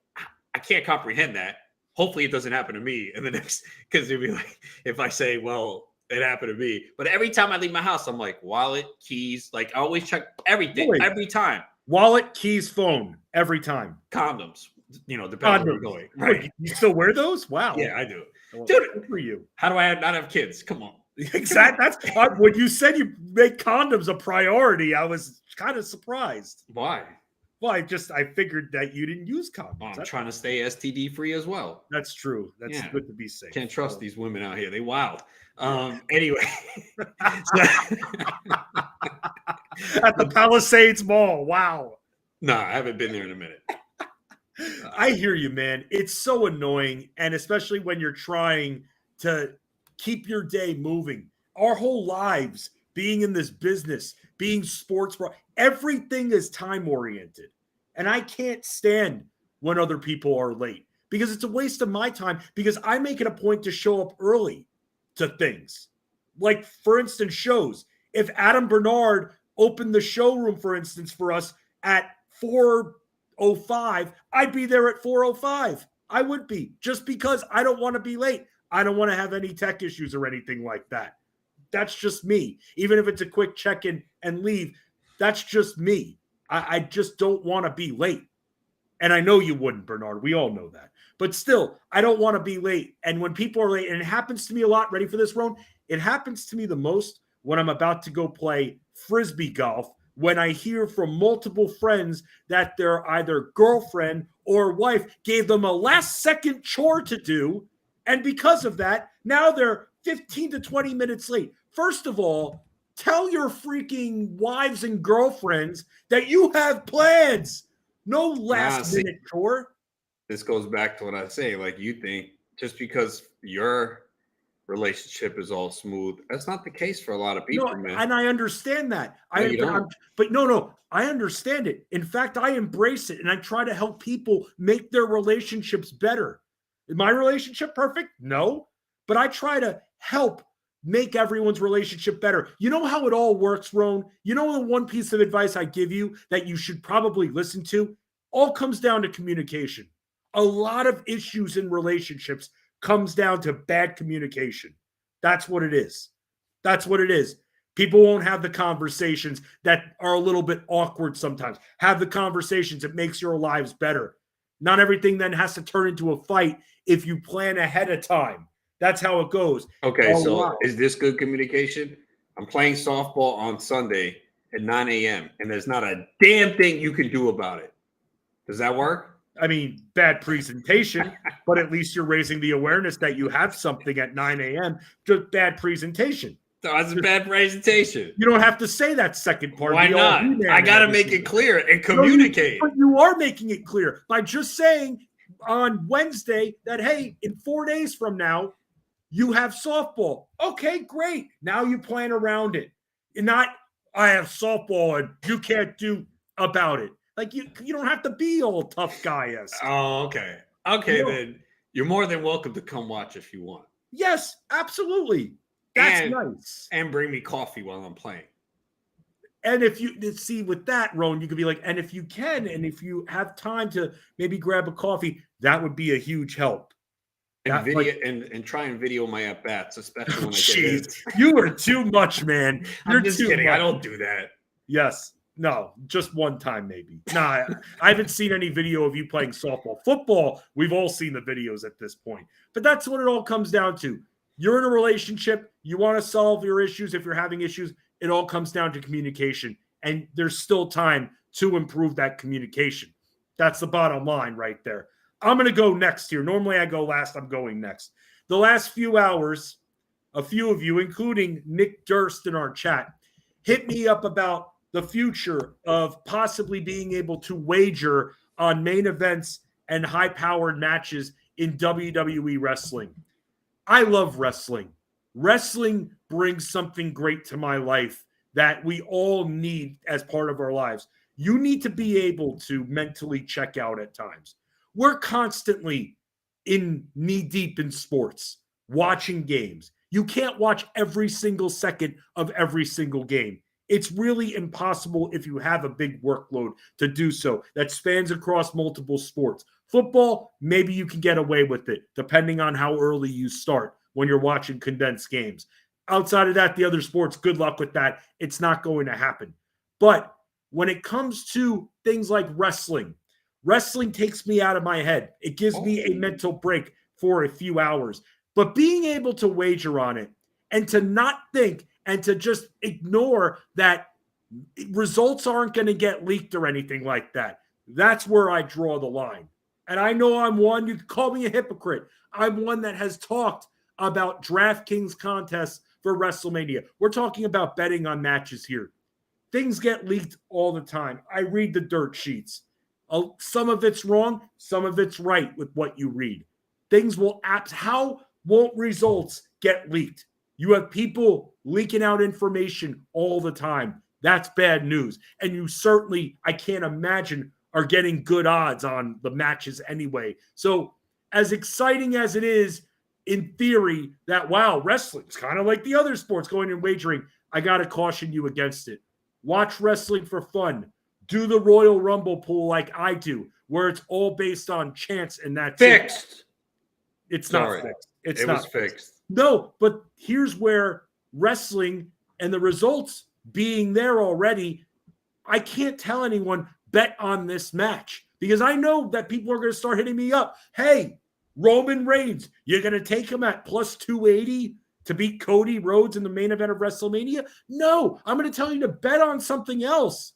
I can't comprehend that. Hopefully it doesn't happen to me in the next, because it'd be like, if I say, well, it happened to me. But every time I leave my house, I'm like, wallet, keys, like I always check everything, every time. Wallet, keys, phone, every time. Condoms, depending on where we're going. Right. You still wear those? Wow. Yeah, I do. Well, dude, good for you. How do I not have kids? Come on. Exactly. That's when you said you make condoms a priority, I was kind of surprised. Why? Well, I figured that you didn't use condoms. I'm trying to stay STD free as well. That's true. That's good to be safe. Can't trust these women out here. They wild. Anyway. At the Palisades Mall. Wow. No, I haven't been there in a minute. I hear you, man. It's so annoying. And especially when you're trying to keep your day moving. Our whole lives being in this business, being sports, everything is time oriented. And I can't stand when other people are late because it's a waste of my time because I make it a point to show up early to things. Like, for instance, shows. If Adam Bernard opened the showroom, for instance, for us at 4:05, I'd be there at 4:05. I would be, just because I don't want to be late. I don't want to have any tech issues or anything like that. That's just me. Even if it's a quick check-in and leave, that's just me. I just don't want to be late. And I know you wouldn't, Bernard. We all know that. But still, I don't want to be late. And when people are late, and it happens to me a lot, ready for this, Ron? It happens to me the most when I'm about to go play Frisbee golf, when I hear from multiple friends that their either girlfriend or wife gave them a last-second chore to do, and because of that, now they're 15 to 20 minutes late. First of all, tell your freaking wives and girlfriends that you have plans. No last-minute chore. This goes back to what I say. Like, you think just because your relationship is all smooth, that's not the case for a lot of people, man. And I understand that. But I understand it. In fact, I embrace it, and I try to help people make their relationships better. Is my relationship perfect? No. But I try to help make everyone's relationship better. You know how it all works, Roan? You know the one piece of advice I give you that you should probably listen to? All comes down to communication. A lot of issues in relationships comes down to bad communication. That's what it is. That's what it is. People won't have the conversations that are a little bit awkward sometimes. Have the conversations that makes your lives better. Not everything then has to turn into a fight if you plan ahead of time. That's how it goes. Okay, Oh, so wow. is this good communication? I'm playing softball on Sunday at 9 a.m. and there's not a damn thing you can do about it. Does that work? I mean, bad presentation, but at least you're raising the awareness that you have something at 9 a.m. Just bad presentation. That's a bad presentation. You don't have to say that second part. Why not? I got to make it clear and communicate. But you are making it clear by just saying on Wednesday that, hey, in 4 days from now, you have softball. Okay, great. Now you plan around it. And not, I have softball and you can't do about it. Like, you don't have to be all tough guy-esque. Oh, okay. Okay, then you're more than welcome to come watch if you want. Yes, absolutely. That's nice. And bring me coffee while I'm playing. And if you see with that, Roan, you could be like, and if you can, and if you have time to maybe grab a coffee, that would be a huge help. And and try and video my at bats, especially when I get hit. You are too much, man. You're I'm just too kidding. much. I don't do that. Yes. No, just one time maybe. Nah, I haven't seen any video of you playing softball. Football, we've all seen the videos at this point. But that's what it all comes down to. You're in a relationship. You want to solve your issues. If you're having issues, it all comes down to communication. And there's still time to improve that communication. That's the bottom line right there. I'm going to go next here. Normally I go last. I'm going next. The last few hours, a few of you, including Nick Durst in our chat, hit me up about the future of possibly being able to wager on main events and high-powered matches in WWE wrestling. I love wrestling. Wrestling brings something great to my life that we all need as part of our lives. You need to be able to mentally check out at times. We're constantly in knee-deep in sports, watching games. You can't watch every single second of every single game. It's really impossible if you have a big workload to do so that spans across multiple sports. Football, maybe you can get away with it, depending on how early you start when you're watching condensed games. Outside of that, the other sports, good luck with that. It's not going to happen. But when it comes to things like wrestling takes me out of my head. It gives me a mental break for a few hours. But being able to wager on it and to not think and to just ignore that results aren't going to get leaked or anything like that. That's where I draw the line. And I know I'm one, you can call me a hypocrite. I'm one that has talked about DraftKings contests for WrestleMania. We're talking about betting on matches here. Things get leaked all the time. I read the dirt sheets. Some of it's wrong, some of it's right with what you read. Things will how won't results get leaked? You have people leaking out information all the time. That's bad news. And you certainly, I can't imagine, are getting good odds on the matches anyway. So as exciting as it is in theory that, wow, wrestling's kind of like the other sports going and wagering, I got to caution you against it. Watch wrestling for fun. Do the Royal Rumble pool like I do, where it's all based on chance and that's fixed. It's not fixed. It was fixed. No, but here's where wrestling and the results being there already, I can't tell anyone bet on this match because I know that people are going to start hitting me up. Hey, Roman Reigns, you're going to take him at plus 280 to beat Cody Rhodes in the main event of WrestleMania? No, I'm going to tell you to bet on something else.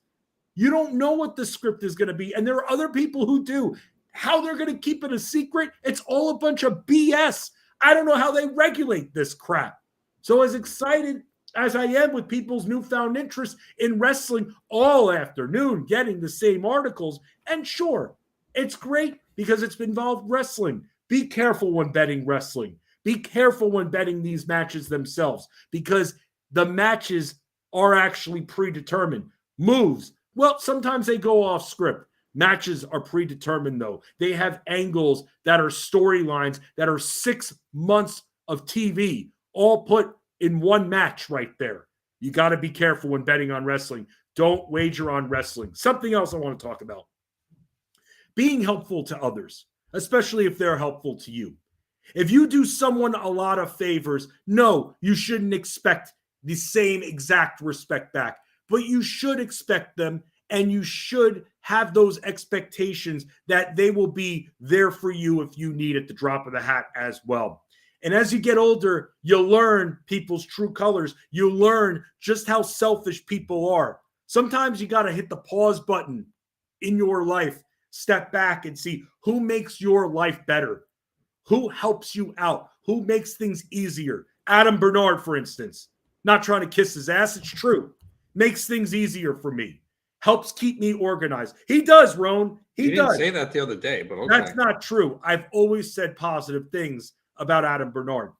You don't know what the script is going to be, and there are other people who do. How they're going to keep it a secret, it's all a bunch of BS. I don't know how they regulate this crap. So as excited as I am with people's newfound interest in wrestling all afternoon, getting the same articles, and sure, it's great because it's involved wrestling. Be careful when betting wrestling. Be careful when betting these matches themselves because the matches are actually predetermined. Moves, well, sometimes they go off script. Matches are predetermined, though. They have angles that are storylines that are 6 months of TV, all put in one match right there. You got to be careful when betting on wrestling. Don't wager on wrestling. Something else I want to talk about. Being helpful to others, especially if they're helpful to you. If you do someone a lot of favors, no, you shouldn't expect the same exact respect back, but you should expect them. And you should have those expectations that they will be there for you if you need at the drop of the hat as well. And as you get older, you learn people's true colors. You learn just how selfish people are. Sometimes you got to hit the pause button in your life, step back and see who makes your life better, who helps you out, who makes things easier. Adam Bernard, for instance, not trying to kiss his ass, it's true. Makes things easier for me. Helps keep me organized. He does, Roan. He You does. didn't say that the other day, but okay. That's not true. I've always said positive things about Adam Bernard.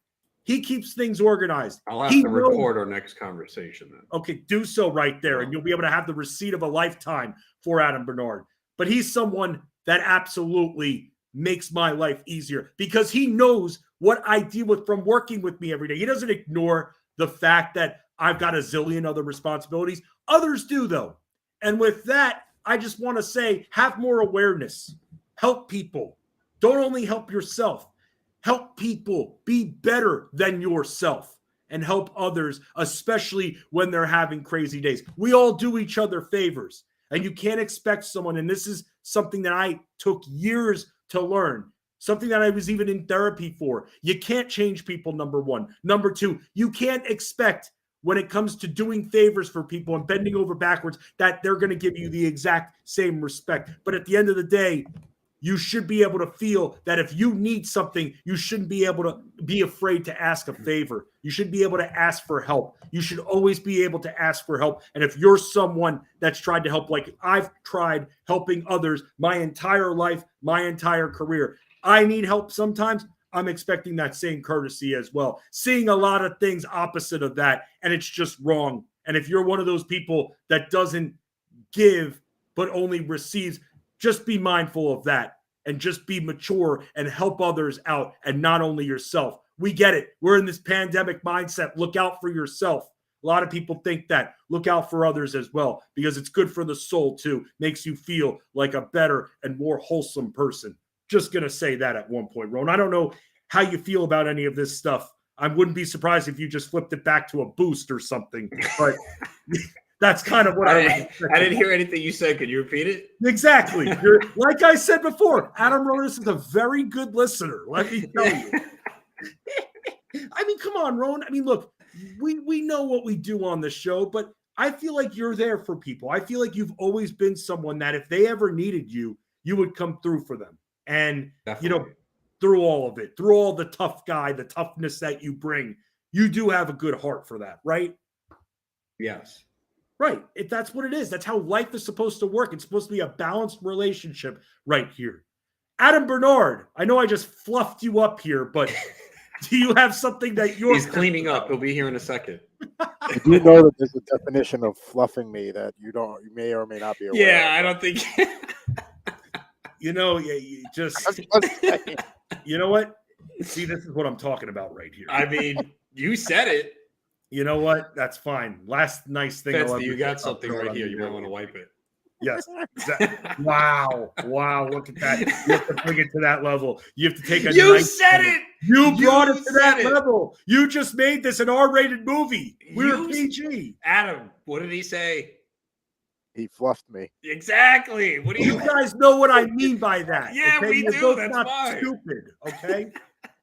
He keeps things organized. I'll have to record our next conversation then. Okay, do so right there, and you'll be able to have the receipt of a lifetime for Adam Bernard. But he's someone that absolutely makes my life easier because he knows what I deal with from working with me every day. He doesn't ignore the fact that I've got a zillion other responsibilities. Others do, though. And with that, I just want to say, have more awareness. Help people. Don't only help yourself. Help people be better than yourself and help others, especially when they're having crazy days. We all do each other favors, and you can't expect someone, and this is something that I took years to learn, something that I was even in therapy for. You can't change people, number one. Number two, you can't expect when it comes to doing favors for people and bending over backwards that they're going to give you the exact same respect. But at the end of the day, you should be able to feel that if you need something, you shouldn't be able to be afraid to ask a favor. You should be able to ask for help. You should always be able to ask for help. And if you're someone that's tried to help, like I've tried helping others my entire life, my entire career, I need help sometimes. I'm expecting that same courtesy as well. Seeing a lot of things opposite of that, and it's just wrong. And if you're one of those people that doesn't give but only receives, just be mindful of that and just be mature and help others out and not only yourself. We get it. We're in this pandemic mindset. Look out for yourself. A lot of people think that. Look out for others as well because it's good for the soul too. Makes you feel like a better and more wholesome person. Just going to say that at one point, Ron. I don't know how you feel about any of this stuff. I wouldn't be surprised if you just flipped it back to a boost or something, but that's kind of what I didn't hear anything you said. Could you repeat it? Exactly. Like I said before, Adam Ronas is a very good listener. Let me tell you. I mean, come on, Rowan. I mean, look, we know what we do on the show, but I feel like you're there for people. I feel like you've always been someone that if they ever needed you, you would come through for them. And, Definitely. Through all of it, through all the tough guy, the toughness that you bring, you do have a good heart for that, right? Yes. Right. If that's what it is, that's how life is supposed to work. It's supposed to be a balanced relationship right here. Adam Bernard, I know I just fluffed you up here, but do you have something that you're... He's cleaning up. He'll be here in a second. I do know that there's a definition of fluffing me that you may or may not be aware Yeah, of. I don't think... you just... You know what? See, this is what I'm talking about right here. I mean, you said it. You know what? That's fine. Last nice thing. Fetsy, you got something right here. You might want to wipe it. Yes. Exactly. Wow. Look at that. You have to bring it to that level. You have to take a... You said it. You brought it to that level. You just made this an R-rated movie. We're PG. Adam, what did he say? He fluffed me. Exactly. What do You guys know what I mean by that. Yeah, okay? we You're do. both That's not fine. stupid, okay?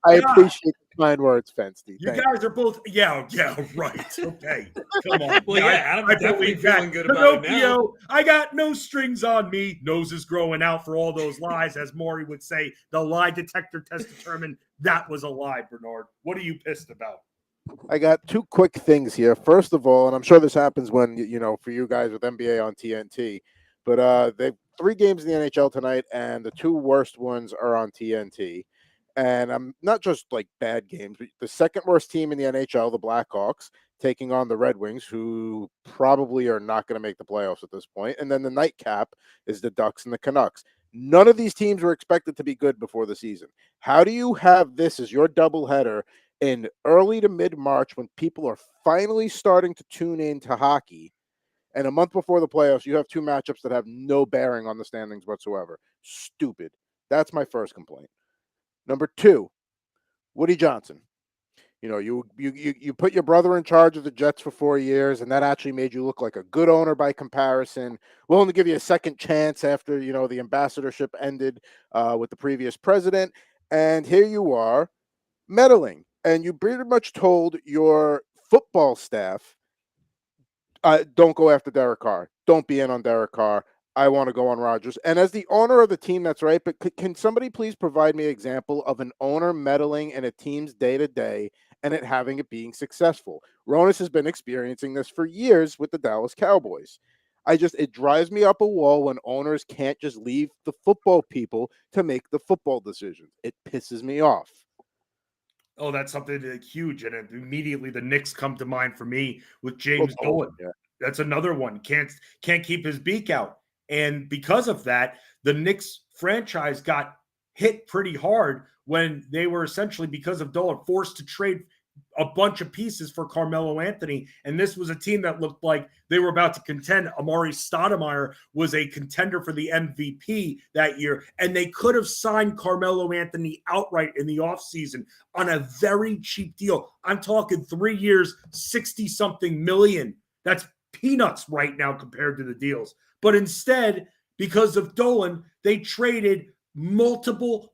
I appreciate the kind words, Fensty. You guys are both, yeah, right. Okay. Come on. Well, yeah, Adam's definitely believe that. feeling good about it now. Pinocchio, I got no strings on me. Nose is growing out for all those lies, as Maury would say. The lie detector test determined that was a lie, Bernard. What are you pissed about? I got two quick things here. First of all, and I'm sure this happens when, for you guys with NBA on TNT, but they have 3 games in the NHL tonight, and the 2 worst ones are on TNT. And I'm not just like bad games, but the second worst team in the NHL, the Blackhawks, taking on the Red Wings, who probably are not going to make the playoffs at this point. And then the nightcap is the Ducks and the Canucks. None of these teams were expected to be good before the season. How do you have this as your doubleheader in early to mid-March when people are finally starting to tune in to hockey? And a month before the playoffs, you have 2 matchups that have no bearing on the standings whatsoever. Stupid. That's my first complaint. Number 2, Woody Johnson. You put your brother in charge of the Jets for 4 years, and that actually made you look like a good owner by comparison. Willing to give you a second chance after, the ambassadorship ended with the previous president. And here you are meddling. and you pretty much told your football staff, don't go after Derek Carr. Don't be in on Derek Carr. I want to go on Rodgers. And as the owner of the team, that's right. But can somebody please provide me an example of an owner meddling in a team's day-to-day and it being successful? Ronis has been experiencing this for years with the Dallas Cowboys. It drives me up a wall when owners can't just leave the football people to make the football decisions. It pisses me off. Oh, that's something huge. And immediately the Knicks come to mind for me with James Dolan. Yeah. That's another one. Can't keep his beak out. And because of that, the Knicks franchise got hit pretty hard when they were essentially, because of Dolan, forced to trade a bunch of pieces for Carmelo Anthony. And this was a team that looked like they were about to contend. Amari Stoudemire was a contender for the MVP that year. And they could have signed Carmelo Anthony outright in the offseason on a very cheap deal. I'm talking 3 years, 60-something million. That's peanuts right now compared to the deals. But instead, because of Dolan, they traded multiple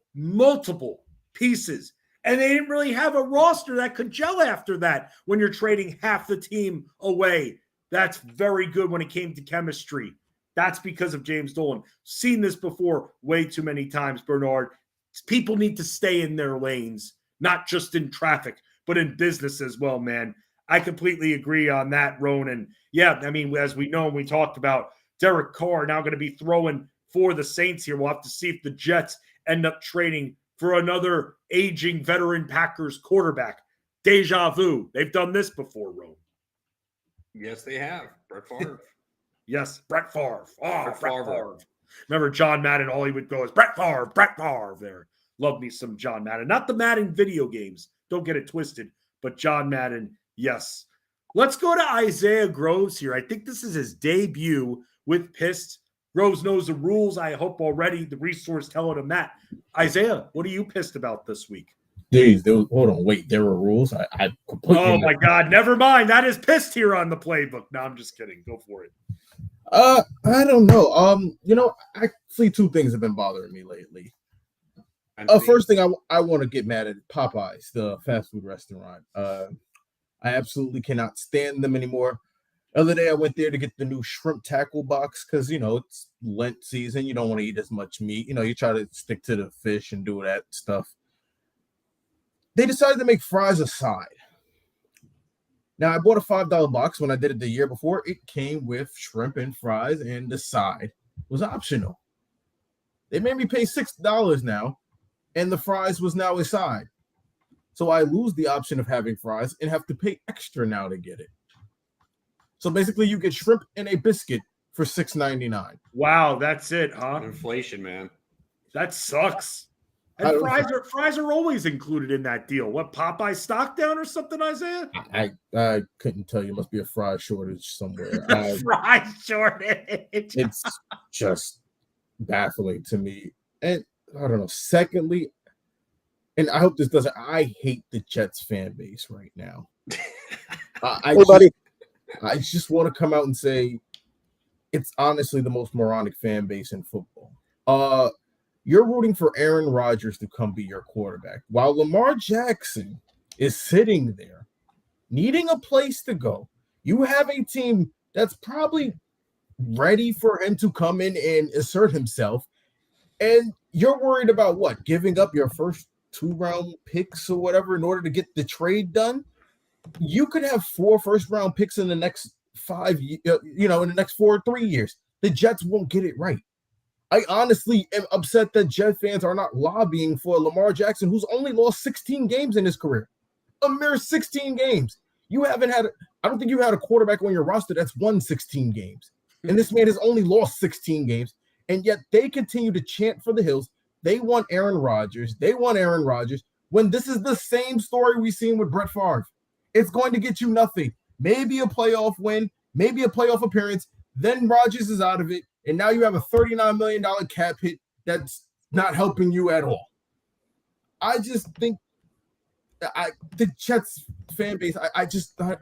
pieces. And they didn't really have a roster that could gel after that when you're trading half the team away. That's very good when it came to chemistry. That's because of James Dolan. Seen this before way too many times, Bernard. People need to stay in their lanes, not just in traffic, but in business as well, man. I completely agree on that, Ronan. Yeah, I mean, as we know, we talked about Derek Carr now going to be throwing for the Saints here. We'll have to see if the Jets end up trading for another aging veteran Packers quarterback. Deja vu. They've done this before, Rome. Yes, they have. Brett Favre. Yes, Brett Favre. Oh, Brett Favre. Remember John Madden, all he would go is Brett Favre there. Love me some John Madden. Not the Madden video games. Don't get it twisted. But John Madden, yes. Let's go to Isaiah Groves here. I think this is his debut with Pissed. Groves knows the rules, I hope already. The resource telling him that. Isaiah, what are you pissed about this week? Hold on, wait. There were rules. I completely. Oh my God! Never mind. That is Pissed here on the playbook. No, I'm just kidding. Go for it. I don't know. Actually, two things have been bothering me lately. First thing, I want to get mad at Popeyes, the fast food restaurant. I absolutely cannot stand them anymore. Other day, I went there to get the new shrimp tackle box because, it's Lent season. You don't want to eat as much meat. You try to stick to the fish and do that stuff. They decided to make fries a side. Now, I bought a $5 box when I did it the year before. It came with shrimp and fries, and the side was optional. They made me pay $6 now, and the fries was now a side. So I lose the option of having fries and have to pay extra now to get it. So basically, you get shrimp and a biscuit for $6.99. Wow, that's it, huh? Inflation, man. That sucks. And fries are always included in that deal. What, Popeye stock down or something, Isaiah? I couldn't tell you. Must be a fry shortage somewhere. Fry shortage. It's just baffling to me. And I don't know. Secondly, and I hope this doesn't. I hate the Jets fan base right now. I just want to come out and say it's honestly the most moronic fan base in football. You're rooting for Aaron Rodgers to come be your quarterback while Lamar Jackson is sitting there needing a place to go. You have a team that's probably ready for him to come in and assert himself. And you're worried about what? Giving up your first 2-round picks or whatever in order to get the trade done? You could have 4 first-round picks in the next 5, in the next 4 or 3 years. The Jets won't get it right. I honestly am upset that Jet fans are not lobbying for Lamar Jackson, who's only lost 16 games in his career. A mere 16 games. I don't think you had a quarterback on your roster that's won 16 games. And this man has only lost 16 games. And yet they continue to chant for the hills. They want Aaron Rodgers. When this is the same story we've seen with Brett Favre. It's going to get you nothing. Maybe a playoff win, maybe a playoff appearance. Then Rodgers is out of it. And now you have a $39 million cap hit that's not helping you at all. I just think the Jets fan base, I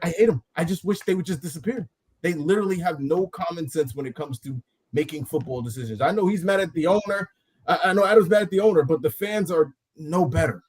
hate them. I just wish they would just disappear. They literally have no common sense when it comes to making football decisions. I know he's mad at the owner. I know Adam's mad at the owner, but the fans are no better.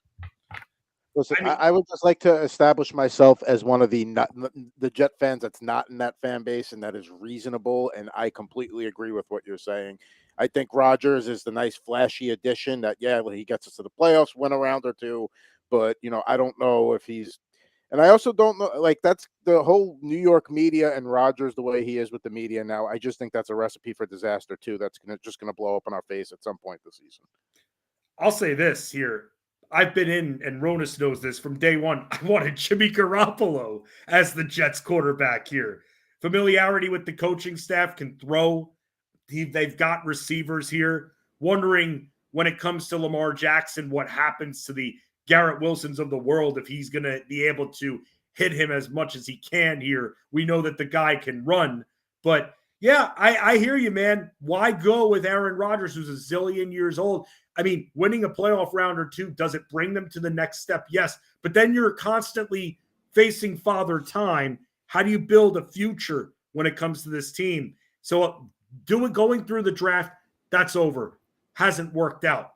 Listen, I would just like to establish myself as one of the Jet fans that's not in that fan base, and that is reasonable. And I completely agree with what you're saying. I think Rodgers is the nice, flashy addition that, he gets us to the playoffs, win a round or two. But, I don't know if he's – and I also don't know – like, that's the whole New York media and Rodgers, the way he is with the media now. I just think that's a recipe for disaster, too. That's just going to blow up in our face at some point this season. I'll say this here. I've been in, and Ronis knows this from day one. I wanted Jimmy Garoppolo as the Jets quarterback here. Familiarity with the coaching staff, can throw. They've got receivers here. Wondering when it comes to Lamar Jackson, what happens to the Garrett Wilsons of the world, if he's going to be able to hit him as much as he can here. We know that the guy can run. But, yeah, I hear you, man. Why go with Aaron Rodgers, who's a zillion years old? I mean, winning a playoff round or two, does it bring them to the next step? Yes. But then you're constantly facing Father Time. How do you build a future when it comes to this team? So going through the draft, that's over. Hasn't worked out.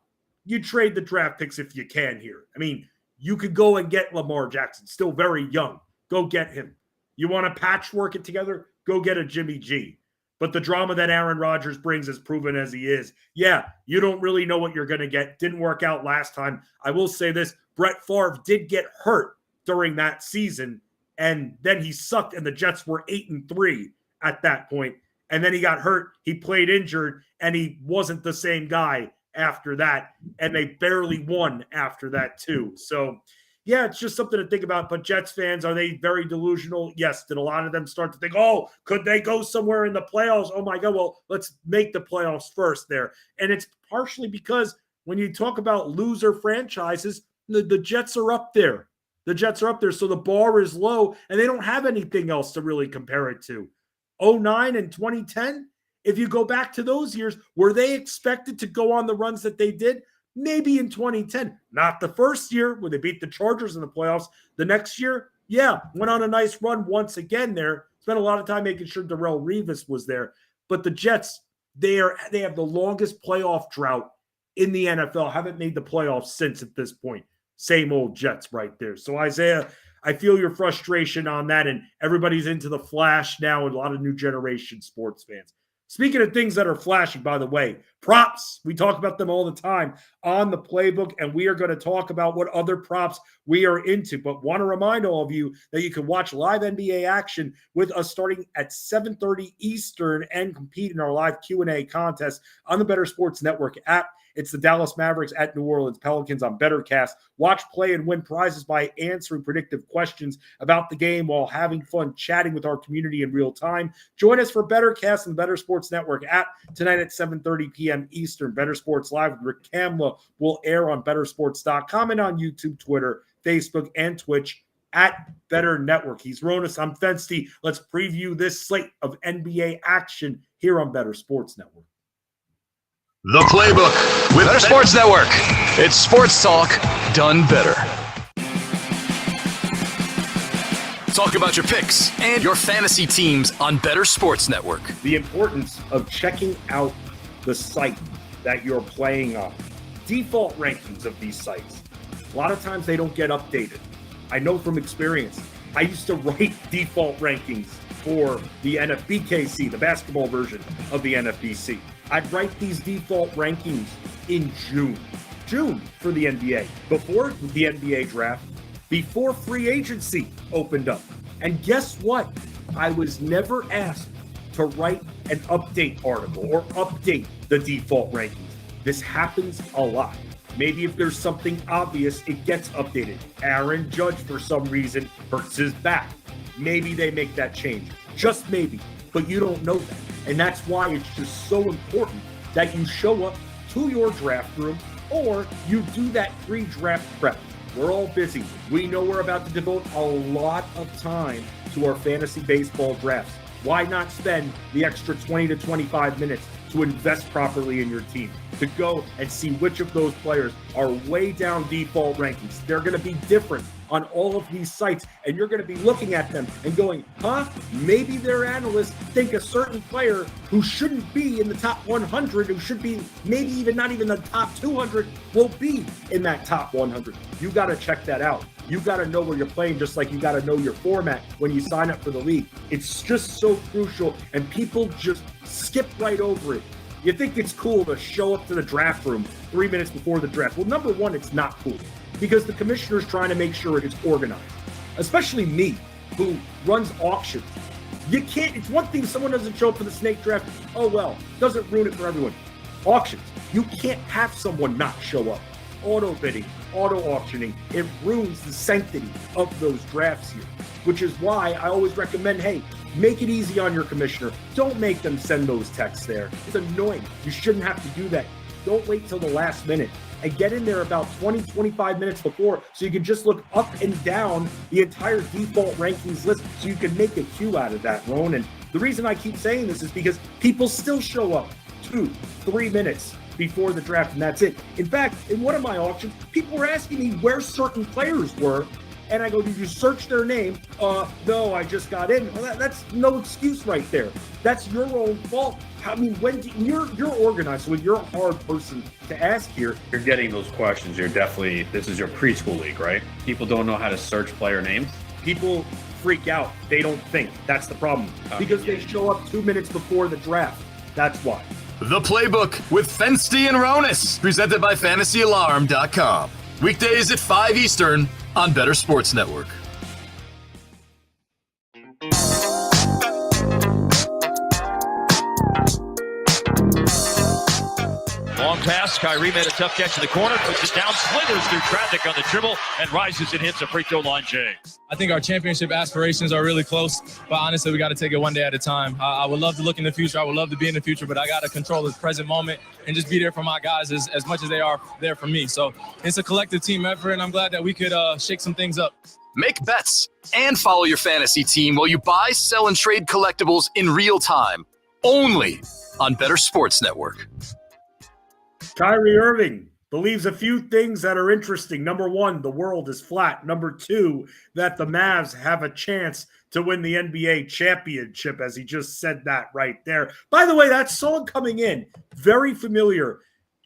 You trade the draft picks if you can here. I mean, you could go and get Lamar Jackson, still very young. Go get him. You want to patchwork it together? Go get a Jimmy G. But the drama that Aaron Rodgers brings, as proven as he is, you don't really know what you're going to get. Didn't work out last time. I will say this, Brett Favre did get hurt during that season, and then he sucked, and the Jets were 8-3 at that point. And then he got hurt. He played injured, and he wasn't the same guy after that, and they barely won after that too. So, it's just something to think about. But Jets fans, are they very delusional? Yes. Did a lot of them start to think, could they go somewhere in the playoffs? Oh, my God. Well, let's make the playoffs first there. And it's partially because when you talk about loser franchises, the Jets are up there. The Jets are up there. So the bar is low, and they don't have anything else to really compare it to. 2009 and 2010, if you go back to those years, were they expected to go on the runs that they did? Maybe in 2010, not the first year when they beat the Chargers in the playoffs. The next year, went on a nice run once again there. Spent a lot of time making sure Darrelle Revis was there. But the Jets, they have the longest playoff drought in the NFL. Haven't made the playoffs since at this point. Same old Jets right there. So, Isaiah, I feel your frustration on that. And everybody's into the flash now, and a lot of new generation sports fans. Speaking of things that are flashy, by the way, props. We talk about them all the time on the Playbook, and we are going to talk about what other props we are into. But want to remind all of you that you can watch live NBA action with us starting at 7:30 Eastern and compete in our live Q&A contest on the Bettor Sports Network app. It's the Dallas Mavericks at New Orleans Pelicans on BettorCast. Watch, play, and win prizes by answering predictive questions about the game while having fun chatting with our community in real time. Join us for BettorCast and the Bettor Sports Network app tonight at 7:30 p.m. Eastern. Bettor Sports Live with Rick Kamla will air on BettorSports.com and on YouTube, Twitter, Facebook, and Twitch at Bettor Network. He's Ronis. I'm Fensty. Let's preview this slate of NBA action here on Bettor Sports Network. The Playbook with Bettor Sports Network. It's sports talk done better. Talk about your picks and your fantasy teams on Bettor Sports Network. The importance of checking out the site that you're playing on. Default rankings of these sites. A lot of times they don't get updated. I know from experience. I used to write default rankings for the BKC, the basketball version of the NFBC. I'd write these default rankings in June for the NBA, before the NBA draft, before free agency opened up. And guess what? I was never asked to write an update article or update the default rankings. This happens a lot. Maybe if there's something obvious, it gets updated. Aaron Judge, for some reason, hurts his back. Maybe they make that change. Just maybe. But you don't know that. And that's why it's just so important that you show up to your draft room or you do that pre-draft prep. We're all busy. We know we're about to devote a lot of time to our fantasy baseball drafts. Why not spend the extra 20 to 25 minutes to invest properly in your team, to go and see which of those players are way down default rankings? They're going to be different on all of these sites, and you're going to be looking at them and going, maybe their analysts think a certain player who shouldn't be in the top 100, who should be maybe even not even the top 200, will be in that top 100. You got to check that out. You got to know where you're playing, just like you got to know your format when you sign up for the league. It's just so crucial, and people just skip right over it. You think it's cool to show up to the draft room 3 minutes before the draft. Well, number one, it's not cool because the commissioner's trying to make sure it is organized, especially me, who runs auctions. You can't, it's one thing if someone doesn't show up for the snake draft. Oh, well, doesn't ruin it for everyone. Auctions, you can't have someone not show up. Auto bidding, auto auctioning, it ruins the sanctity of those drafts here, which is why I always recommend, hey, make it easy on your commissioner. Don't make them send those texts there. It's annoying. You shouldn't have to do that. Don't wait till the last minute and get in there about 20, 25 minutes before so you can just look up and down the entire default rankings list so you can make a queue out of that, Ron. And the reason I keep saying this is because people still show up 2-3 minutes before the draft, and that's it. In fact, in one of my auctions, people were asking me where certain players were, and I go, did you search their name? No, I just got in. Well, that's no excuse right there. That's your own fault. I mean, you're organized, so you're a hard person to ask here. You're getting those questions. This is your preschool league, right? People don't know how to search player names. People freak out. They don't think. That's the problem. Because they show up 2 minutes before the draft. That's why. The Playbook with Fensty and Ronis, presented by FantasyAlarm.com. Weekdays at 5 Eastern on Bettor Sports Network. Long pass, Kyrie made a tough catch in the corner, puts it down, slithers through traffic on the dribble, and rises and hits a free throw line, Jay. I think our championship aspirations are really close, but honestly, we got to take it one day at a time. I would love to look in the future. I would love to be in the future, but I got to control the present moment and just be there for my guys as much as they are there for me. So it's a collective team effort, and I'm glad that we could shake some things up. Make bets and follow your fantasy team while you buy, sell, and trade collectibles in real time, only on Bettor Sports Network. Kyrie Irving believes a few things that are interesting. Number one, the world is flat. Number two, that the Mavs have a chance to win the NBA championship, as he just said that right there. By the way, that song coming in, very familiar.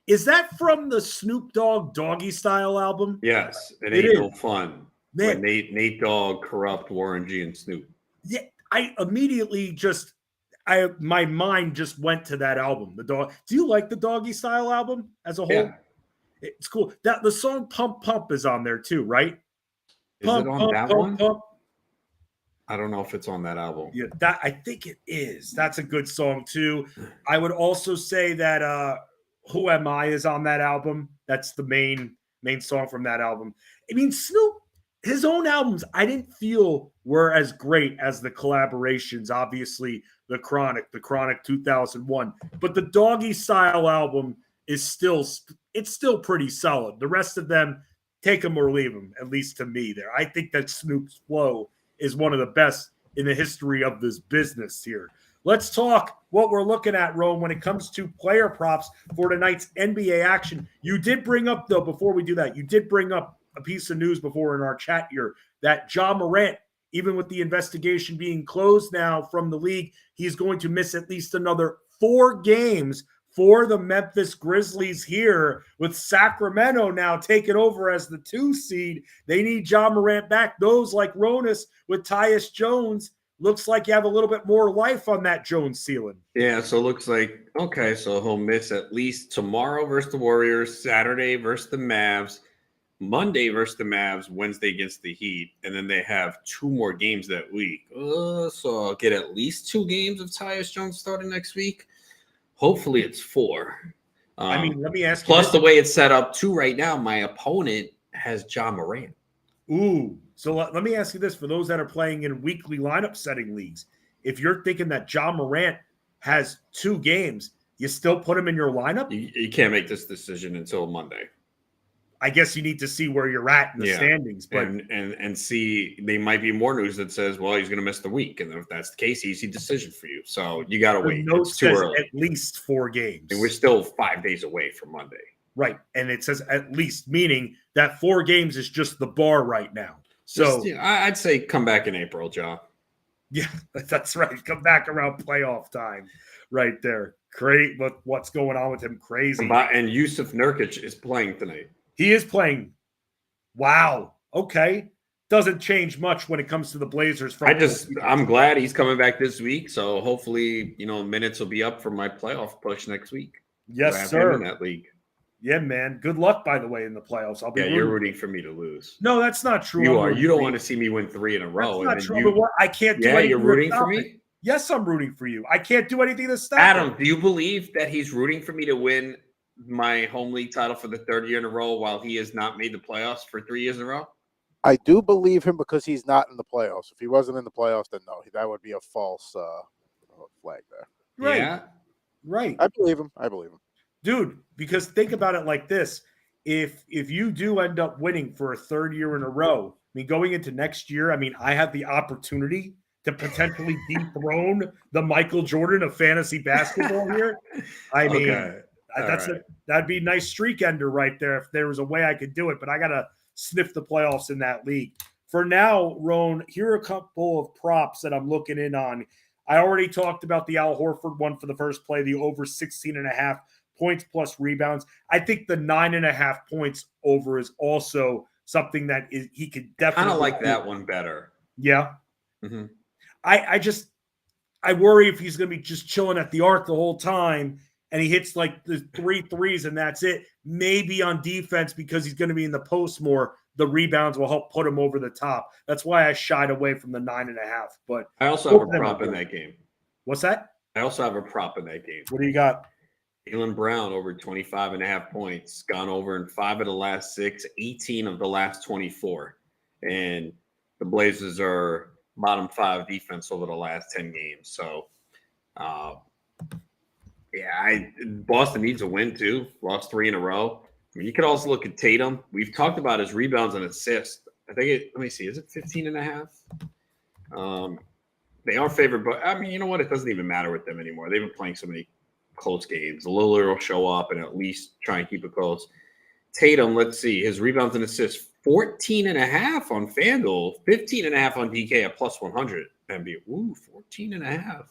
Is that from the Snoop Dogg Doggy Style album? Yes, it ain't no fun. Man. Nate Dogg, Corrupt, Warren G, and Snoop. Yeah, I immediately my mind just went to that album. The dog. Do you like the Doggy Style album as a whole? Yeah. It's cool. That the song "Pump Pump" is on there too, right? Is it on that one? I don't know if it's on that album. Yeah, I think it is. That's a good song too. I would also say that "Who Am I" is on that album. That's the main song from that album. I mean, Snoop, his own albums, I didn't feel were as great as the collaborations. Obviously, the Chronic 2001, but the Doggy Style album is still pretty solid. The rest of them, take them or leave them, at least to me. There, I think that Snoop's flow is one of the best in the history of this business here. Let's talk what we're looking at, Rome, when it comes to player props for tonight's NBA action. You did bring up, though, before we do that, you did bring up a piece of news before in our chat here that Ja Morant, even with the investigation being closed now from the league, he's going to miss at least another 4 games for the Memphis Grizzlies here, with Sacramento now taking over as the 2 seed. They need Ja Morant back. Those like Ronis with Tyus Jones, looks like you have a little bit more life on that Jones ceiling. Yeah, so it looks like, okay, so he'll miss at least tomorrow versus the Warriors, Saturday versus the Mavs, Monday versus the Mavs, Wednesday against the Heat, and then they have 2 more games that week. So I'll get at least 2 games of Tyus Jones starting next week. Hopefully it's 4. I mean, let me ask you. Plus, the way it's set up too right now, my opponent has Ja Morant. Ooh. So let me ask you this. For those that are playing in weekly lineup setting leagues, if you're thinking that Ja Morant has 2 games, you still put him in your lineup? You can't make this decision until Monday. I guess you need to see where you're at in the standings, but and see, they might be more news that says, well, he's going to miss the week, and if that's the case, easy decision for you. So you got to wait. It's too early. At least 4 games, and we're still 5 days away from Monday. Right, and it says at least, meaning that 4 games is just the bar right now. So I'd say come back in April, John. Yeah, that's right. Come back around playoff time, right there. Great, but what's going on with him? Crazy. And Yusuf Nurkic is playing tonight. He is playing. Wow. Okay. Doesn't change much when it comes to the Blazers. I'm glad he's coming back this week. So hopefully, minutes will be up for my playoff push next week. Yes, sir. In that league. Yeah, man. Good luck, by the way, in the playoffs. You're rooting for me to lose. No, that's not true. You are. You don't want to see me win 3 in a row. That's not true. I can't do anything. You're rooting for me? Yes, I'm rooting for you. I can't do anything to stop Adam, do you believe that he's rooting for me to win my home league title for the 3rd year in a row while he has not made the playoffs for 3 years in a row? I do believe him because he's not in the playoffs. If he wasn't in the playoffs, then no, that would be a false flag there. Right. Yeah. Right. I believe him. Dude, because think about it like this. If you do end up winning for a 3rd year in a row, I mean, going into next year, I mean, I have the opportunity to potentially dethrone the Michael Jordan of fantasy basketball here. I mean, that'd be a nice streak ender right there if there was a way I could do it, but I got to sniff the playoffs in that league. For now, Roan, here are a couple of props that I'm looking in on. I already talked about the Al Horford one for the first play, the over 16.5 points plus rebounds. I think the 9.5 points over is also something that he could definitely. Kind of like that one better. Yeah. Mm-hmm. I worry if he's going to be just chilling at the arc the whole time and he hits like the 3 threes and that's it. Maybe on defense, because he's going to be in the post more, the rebounds will help put him over the top. That's why I shied away from the 9.5. But I also have a prop in that game. What's that? I also have a prop in that game. What do you got? Jaylen Brown over 25.5 points, gone over in 5 of the last 6, 18 of the last 24. And the Blazers are bottom 5 defense over the last 10 games. So, Boston needs a win too. Lost 3 in a row. I mean, you could also look at Tatum. We've talked about his rebounds and assists. I think let me see, is it 15.5? They are favored, but I mean, you know what? It doesn't even matter with them anymore. They've been playing so many close games. Lillard will show up and at least try and keep it close. Tatum, let's see, his rebounds and assists, 14.5 on FanDuel, 15.5 on DK at plus 100. Ooh, 14.5.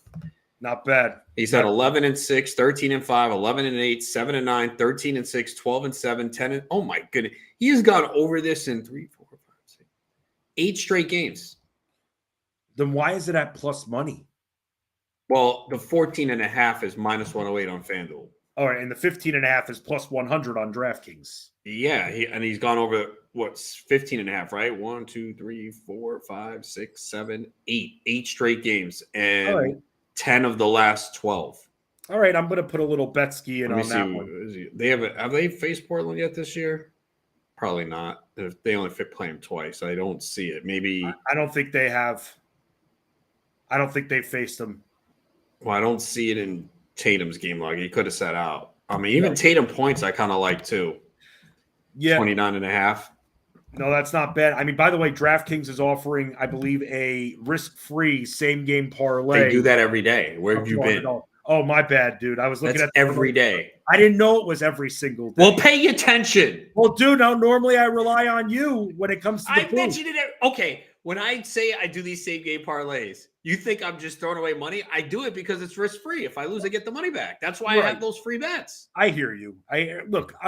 Not bad. He's had 11-6, 13-5, 11-8, 7-9, 13-6, 12-7, 10. Oh my goodness, he has gone over this in 3, 4, 5, 6, 8 straight games. Then why is it at plus money? Well, the 14.5 is minus 108 on FanDuel. All right, and the 15.5 is plus 100 on DraftKings. Yeah, he's gone over what's 15.5, right? 1, 2, 3, 4, 5, 6, 7, 8. 8 straight games and 10 of the last 12. All right, I'm going to put a little bet ski in on that one. Have they faced Portland yet this year? Probably not. They only play him twice. I don't see it. Maybe I don't think they have. I don't think they faced them. Well, I don't see it in Tatum's game log. He could have sat out. I mean, even Tatum points I kind of like too. Yeah. 29.5. No, that's not bad. I mean, by the way, DraftKings is offering, I believe, a risk-free same-game parlay. They do that every day. Where have you been? Oh, my bad, dude. I was looking at every day. I didn't know it was every single day. Well, pay attention. Well, dude, now normally I rely on you when it comes to the I mentioned it. Okay, when I say I do these same-game parlays, you think I'm just throwing away money? I do it because it's risk-free. If I lose, I get the money back. That's why I have those free bets. I hear you. I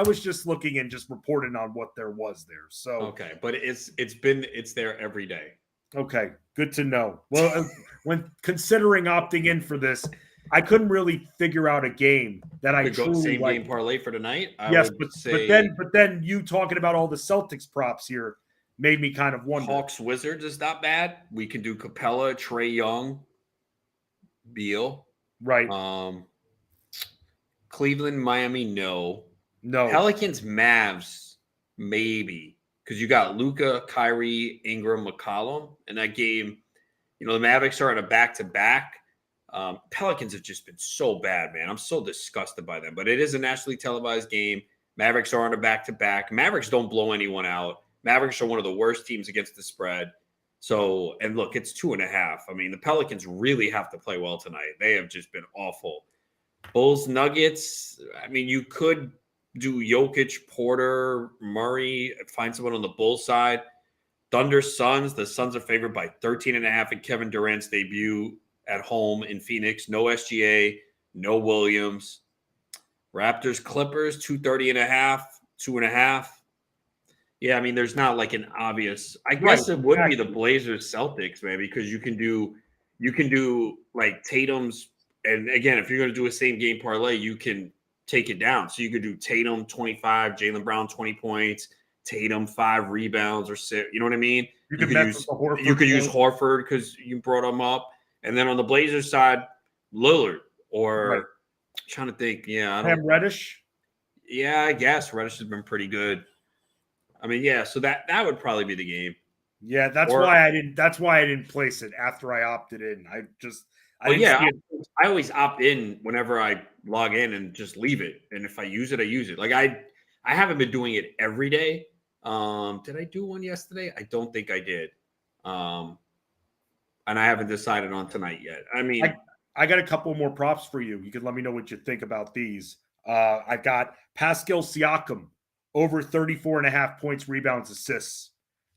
was just looking and just reporting on what there was there. So okay, but it's there every day. Okay, good to know. Well, when considering opting in for this, I couldn't really figure out a game that I truly same like. game parlay for tonight. Yes, but then you talking about all the Celtics props here made me kind of wonder. Hawks Wizards is not bad. We can do Capella, Trae Young, Beal. Right. Cleveland, Miami, no. Pelicans, Mavs, maybe. Because you got Luka, Kyrie, Ingram, McCollum. In that game, the Mavericks are at a back-to-back. Pelicans have just been so bad, man. I'm so disgusted by them. But it is a nationally televised game. Mavericks are on a back-to-back. Mavericks don't blow anyone out. Mavericks are one of the worst teams against the spread. So, and look, it's 2.5. I mean, the Pelicans really have to play well tonight. They have just been awful. Bulls, Nuggets, I mean, you could do Jokic, Porter, Murray, find someone on the Bulls side. Thunder Suns. The Suns are favored by 13.5 in Kevin Durant's debut at home in Phoenix. No SGA, no Williams. Raptors Clippers 230.5, 2.5. Yeah, I mean, there's not like an obvious. I guess it would be the Blazers Celtics, man, because you can do like Tatum's, and again, if you're going to do a same game parlay, you can take it down. So you could do Tatum 25, Jaylen Brown 20 points, Tatum 5 rebounds or 6. You know what I mean? You could use Horford because you brought him up, and then on the Blazers side, Lillard or trying to think. Yeah, Cam Reddish. Yeah, I guess Reddish has been pretty good. I mean, yeah, so that would probably be the game. Yeah, that's why I didn't place it after I opted in. I always opt in whenever I log in and just leave it. And if I use it, I use it. Like I haven't been doing it every day. Did I do one yesterday? I don't think I did. And I haven't decided on tonight yet. I mean, I got a couple more props for you. You can let me know what you think about these. I've got Pascal Siakam over 34.5 points, rebounds, assists.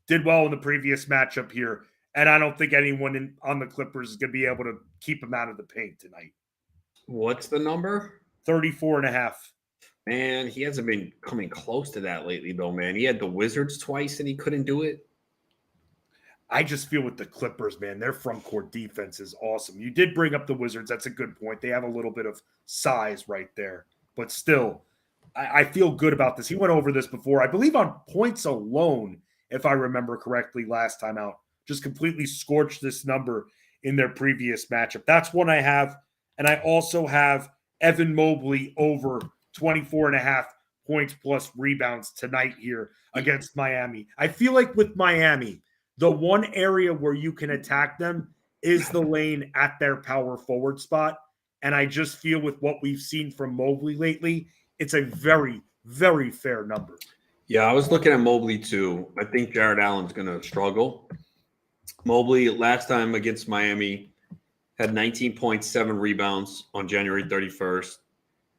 Did well in the previous matchup here. And I don't think anyone on the Clippers is going to be able to keep him out of the paint tonight. What's the number? 34.5. Man, he hasn't been coming close to that lately, though, man. He had the Wizards twice and he couldn't do it. I just feel with the Clippers, man, their front court defense is awesome. You did bring up the Wizards. That's a good point. They have a little bit of size right there. But still, I feel good about this. He went over this before. I believe on points alone, if I remember correctly, last time out. Just completely scorched this number in their previous matchup. That's one I have. And I also have Evan Mobley over 24.5 points plus rebounds tonight here against Miami. I feel like with Miami, the one area where you can attack them is the lane at their power forward spot. And I just feel with what we've seen from Mobley lately, it's a very, very fair number. Yeah, I was looking at Mobley too. I think Jared Allen's going to struggle. Mobley, last time against Miami, had 19.7 rebounds on January 31st.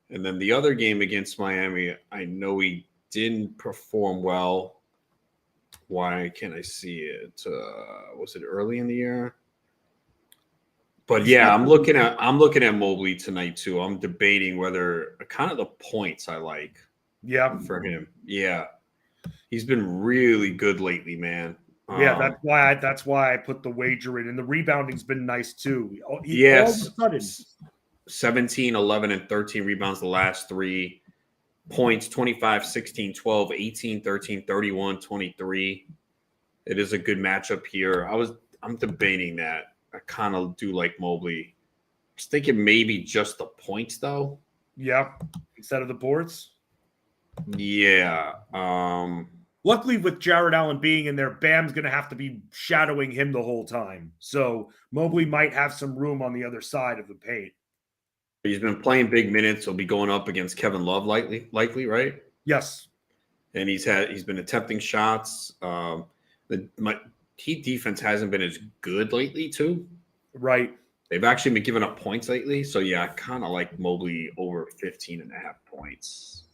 And then the other game against Miami, I know he didn't perform well. Why can't I see it? Was it early in the year? But yeah, I'm looking at Mobley tonight too. I'm debating whether kind of the points I like. Yeah, for him. Yeah, he's been really good lately, man. Yeah, that's why I put the wager in, and the rebounding's been nice too. Yes, all of a sudden, 17, 11, and 13 rebounds the last 3. Points 25, 16, 12, 18, 13, 31, 23. It is a good matchup here. I'm debating that. I kind of do like Mobley. I was thinking maybe just the points though. Yeah, instead of the boards. Yeah. Luckily, with Jared Allen being in there, Bam's going to have to be shadowing him the whole time. So Mobley might have some room on the other side of the paint. He's been playing big minutes. He'll be going up against Kevin Love likely, right? Yes. And he's been attempting shots. The Heat defense hasn't been as good lately, too. Right. They've actually been giving up points lately. So, yeah, I kind of like Mobley over 15.5 points.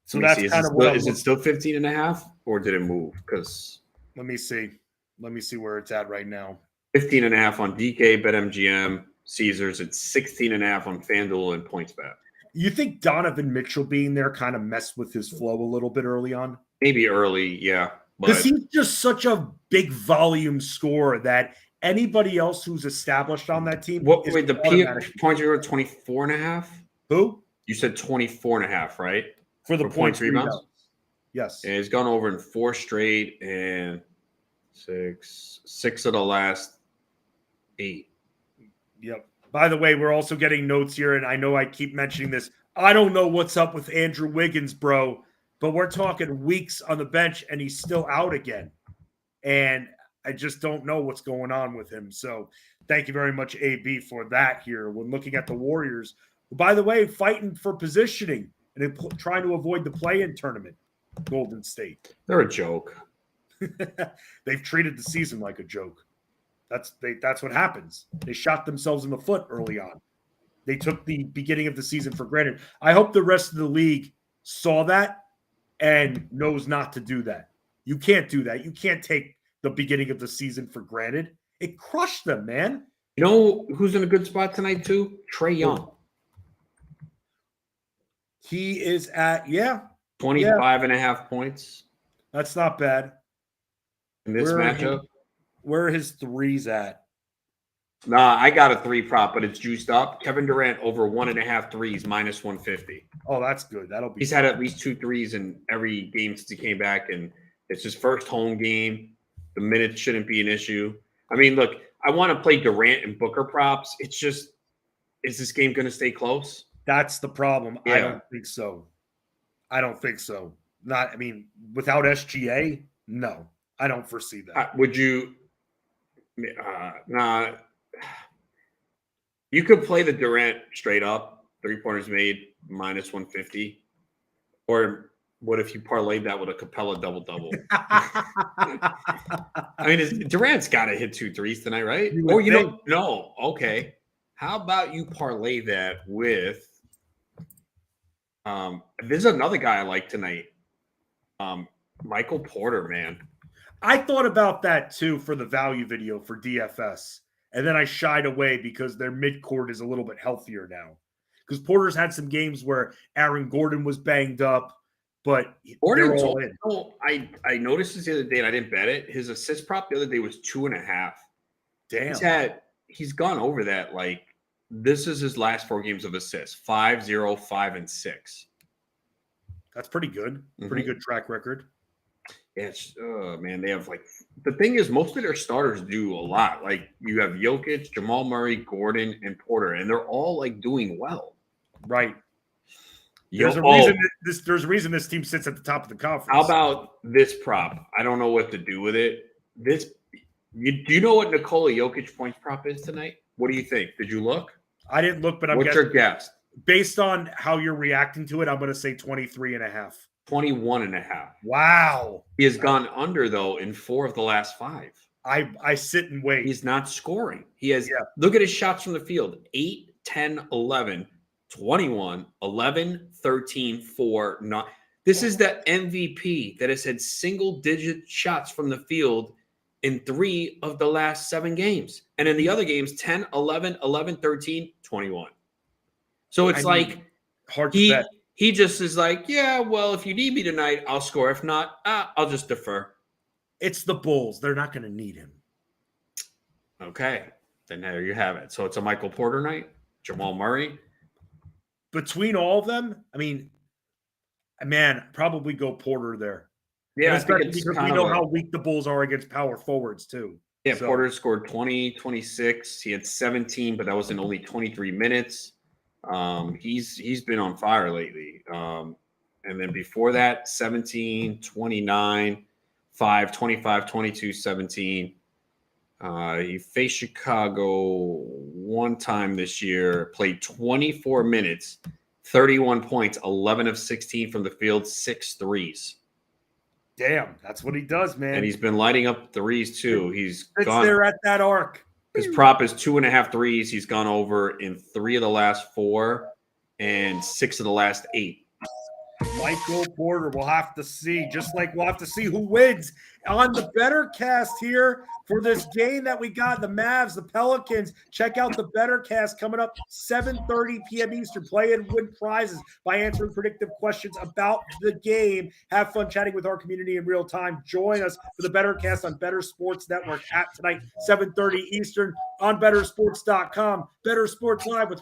So that's kind of what is it still 15.5 or did it move? Because let me see where it's at right now. 15.5 on DK, BetMGM, Caesars. It's 16.5 on FanDuel and PointsBet. You think Donovan Mitchell being there kind of messed with his flow a little bit early on? Maybe early, yeah. Because he's just such a big volume scorer that anybody else who's established on that team. Wait, the points are 24.5? Who? You said 24.5, right? For the points rebounds. Yes. And he's gone over in 4 straight and 6 of the last 8. Yep. By the way, we're also getting notes here, and I know I keep mentioning this. I don't know what's up with Andrew Wiggins, bro, but we're talking weeks on the bench, and he's still out again. And I just don't know what's going on with him. So thank you very much, AB, for that here. When looking at the Warriors, by the way, fighting for positioning and trying to avoid the play-in tournament, Golden State. They're a joke. They've treated the season like a joke. That's what happens. They shot themselves in the foot early on. They took the beginning of the season for granted. I hope the rest of the league saw that and knows not to do that. You can't do that. You can't take the beginning of the season for granted. It crushed them, man. You know who's in a good spot tonight too? Trae Young. He is at 25.5 points. That's not bad. In this matchup. Where are his threes at? Nah, I got a 3 prop, but it's juiced up. Kevin Durant over 1.5 threes, minus 150. Oh, that's good. That'll be. He's had at least 2 threes in every game since he came back, and it's his first home game. The minutes shouldn't be an issue. I mean, look, I want to play Durant and Booker props. It's just, is this game going to stay close? That's the problem. Yeah. I don't think so. Without SGA, no. I don't foresee that. Would you? Nah. You could play the Durant straight up, 3-pointers made, minus 150. Or what if you parlayed that with a Capella double-double? I mean, Durant's got to hit 2 threes tonight, right? Or you don't know. Okay. How about you parlay that with there's another guy I like tonight. Michael Porter, man. I thought about that too for the value video for DFS. And then I shied away because their midcourt is a little bit healthier now. Because Porter's had some games where Aaron Gordon was banged up, but they're all in. I noticed this the other day and I didn't bet it. His assist prop the other day was 2.5. Damn. He's gone over that. Like, this is his last 4 games of assists: 5, 0, 5, and 6. That's pretty good. Pretty good track record. Yeah, man, they have the thing is most of their starters do a lot. Like you have Jokic, Jamal Murray, Gordon, and Porter, and they're all doing well. Right. There's a reason this team sits at the top of the conference. How about this prop? I don't know what to do with it. Do you know what Nikola Jokic points prop is tonight? What do you think? Did you look? I didn't look, but what's your guess? Based on how you're reacting to it, I'm going to say 23.5. 21.5. Wow. He has gone under, though, in 4 of the last 5. I sit and wait. He's not scoring. He has, look at his shots from the field: 8, 10, 11, 21, 11, 13, 4, 9. This is the MVP that has had single-digit shots from the field in 3 of the last 7 games. And in the other games, 10, 11, 11, 13, 21. So it's hard to bet. He just is yeah, well, if you need me tonight, I'll score. If not, I'll just defer. It's the Bulls. They're not going to need him. Okay. Then there you have it. So it's a Michael Porter night, Jamal Murray. Between all of them, I mean, man, probably go Porter there. Yeah, because we know how weak the Bulls are against power forwards, too. Yeah, so. Porter scored 20, 26. He had 17, but that was in only 23 minutes. He's been on fire lately. And then before that, 17, 29, 5, 25, 22, 17. He faced Chicago one time this year, played 24 minutes, 31 points, 11 of 16 from the field, 6 threes. Damn, that's what he does, man. And he's been lighting up threes too. He's gone there at that arc. His prop is 2.5 threes. He's gone over in 3 of the last 4 and 6 of the last 8. Michael Porter, we'll have to see. Just like we'll have to see who wins on the Bettor cast here for this game that we got, the Mavs, the Pelicans. Check out the Bettor cast coming up 7:30 p.m. Eastern. Play and win prizes by answering predictive questions about the game. Have fun chatting with our community in real time. Join us for the Bettor cast on Bettor Sports Network at tonight, 7:30 Eastern on bettorsports.com. Bettor Sports Live with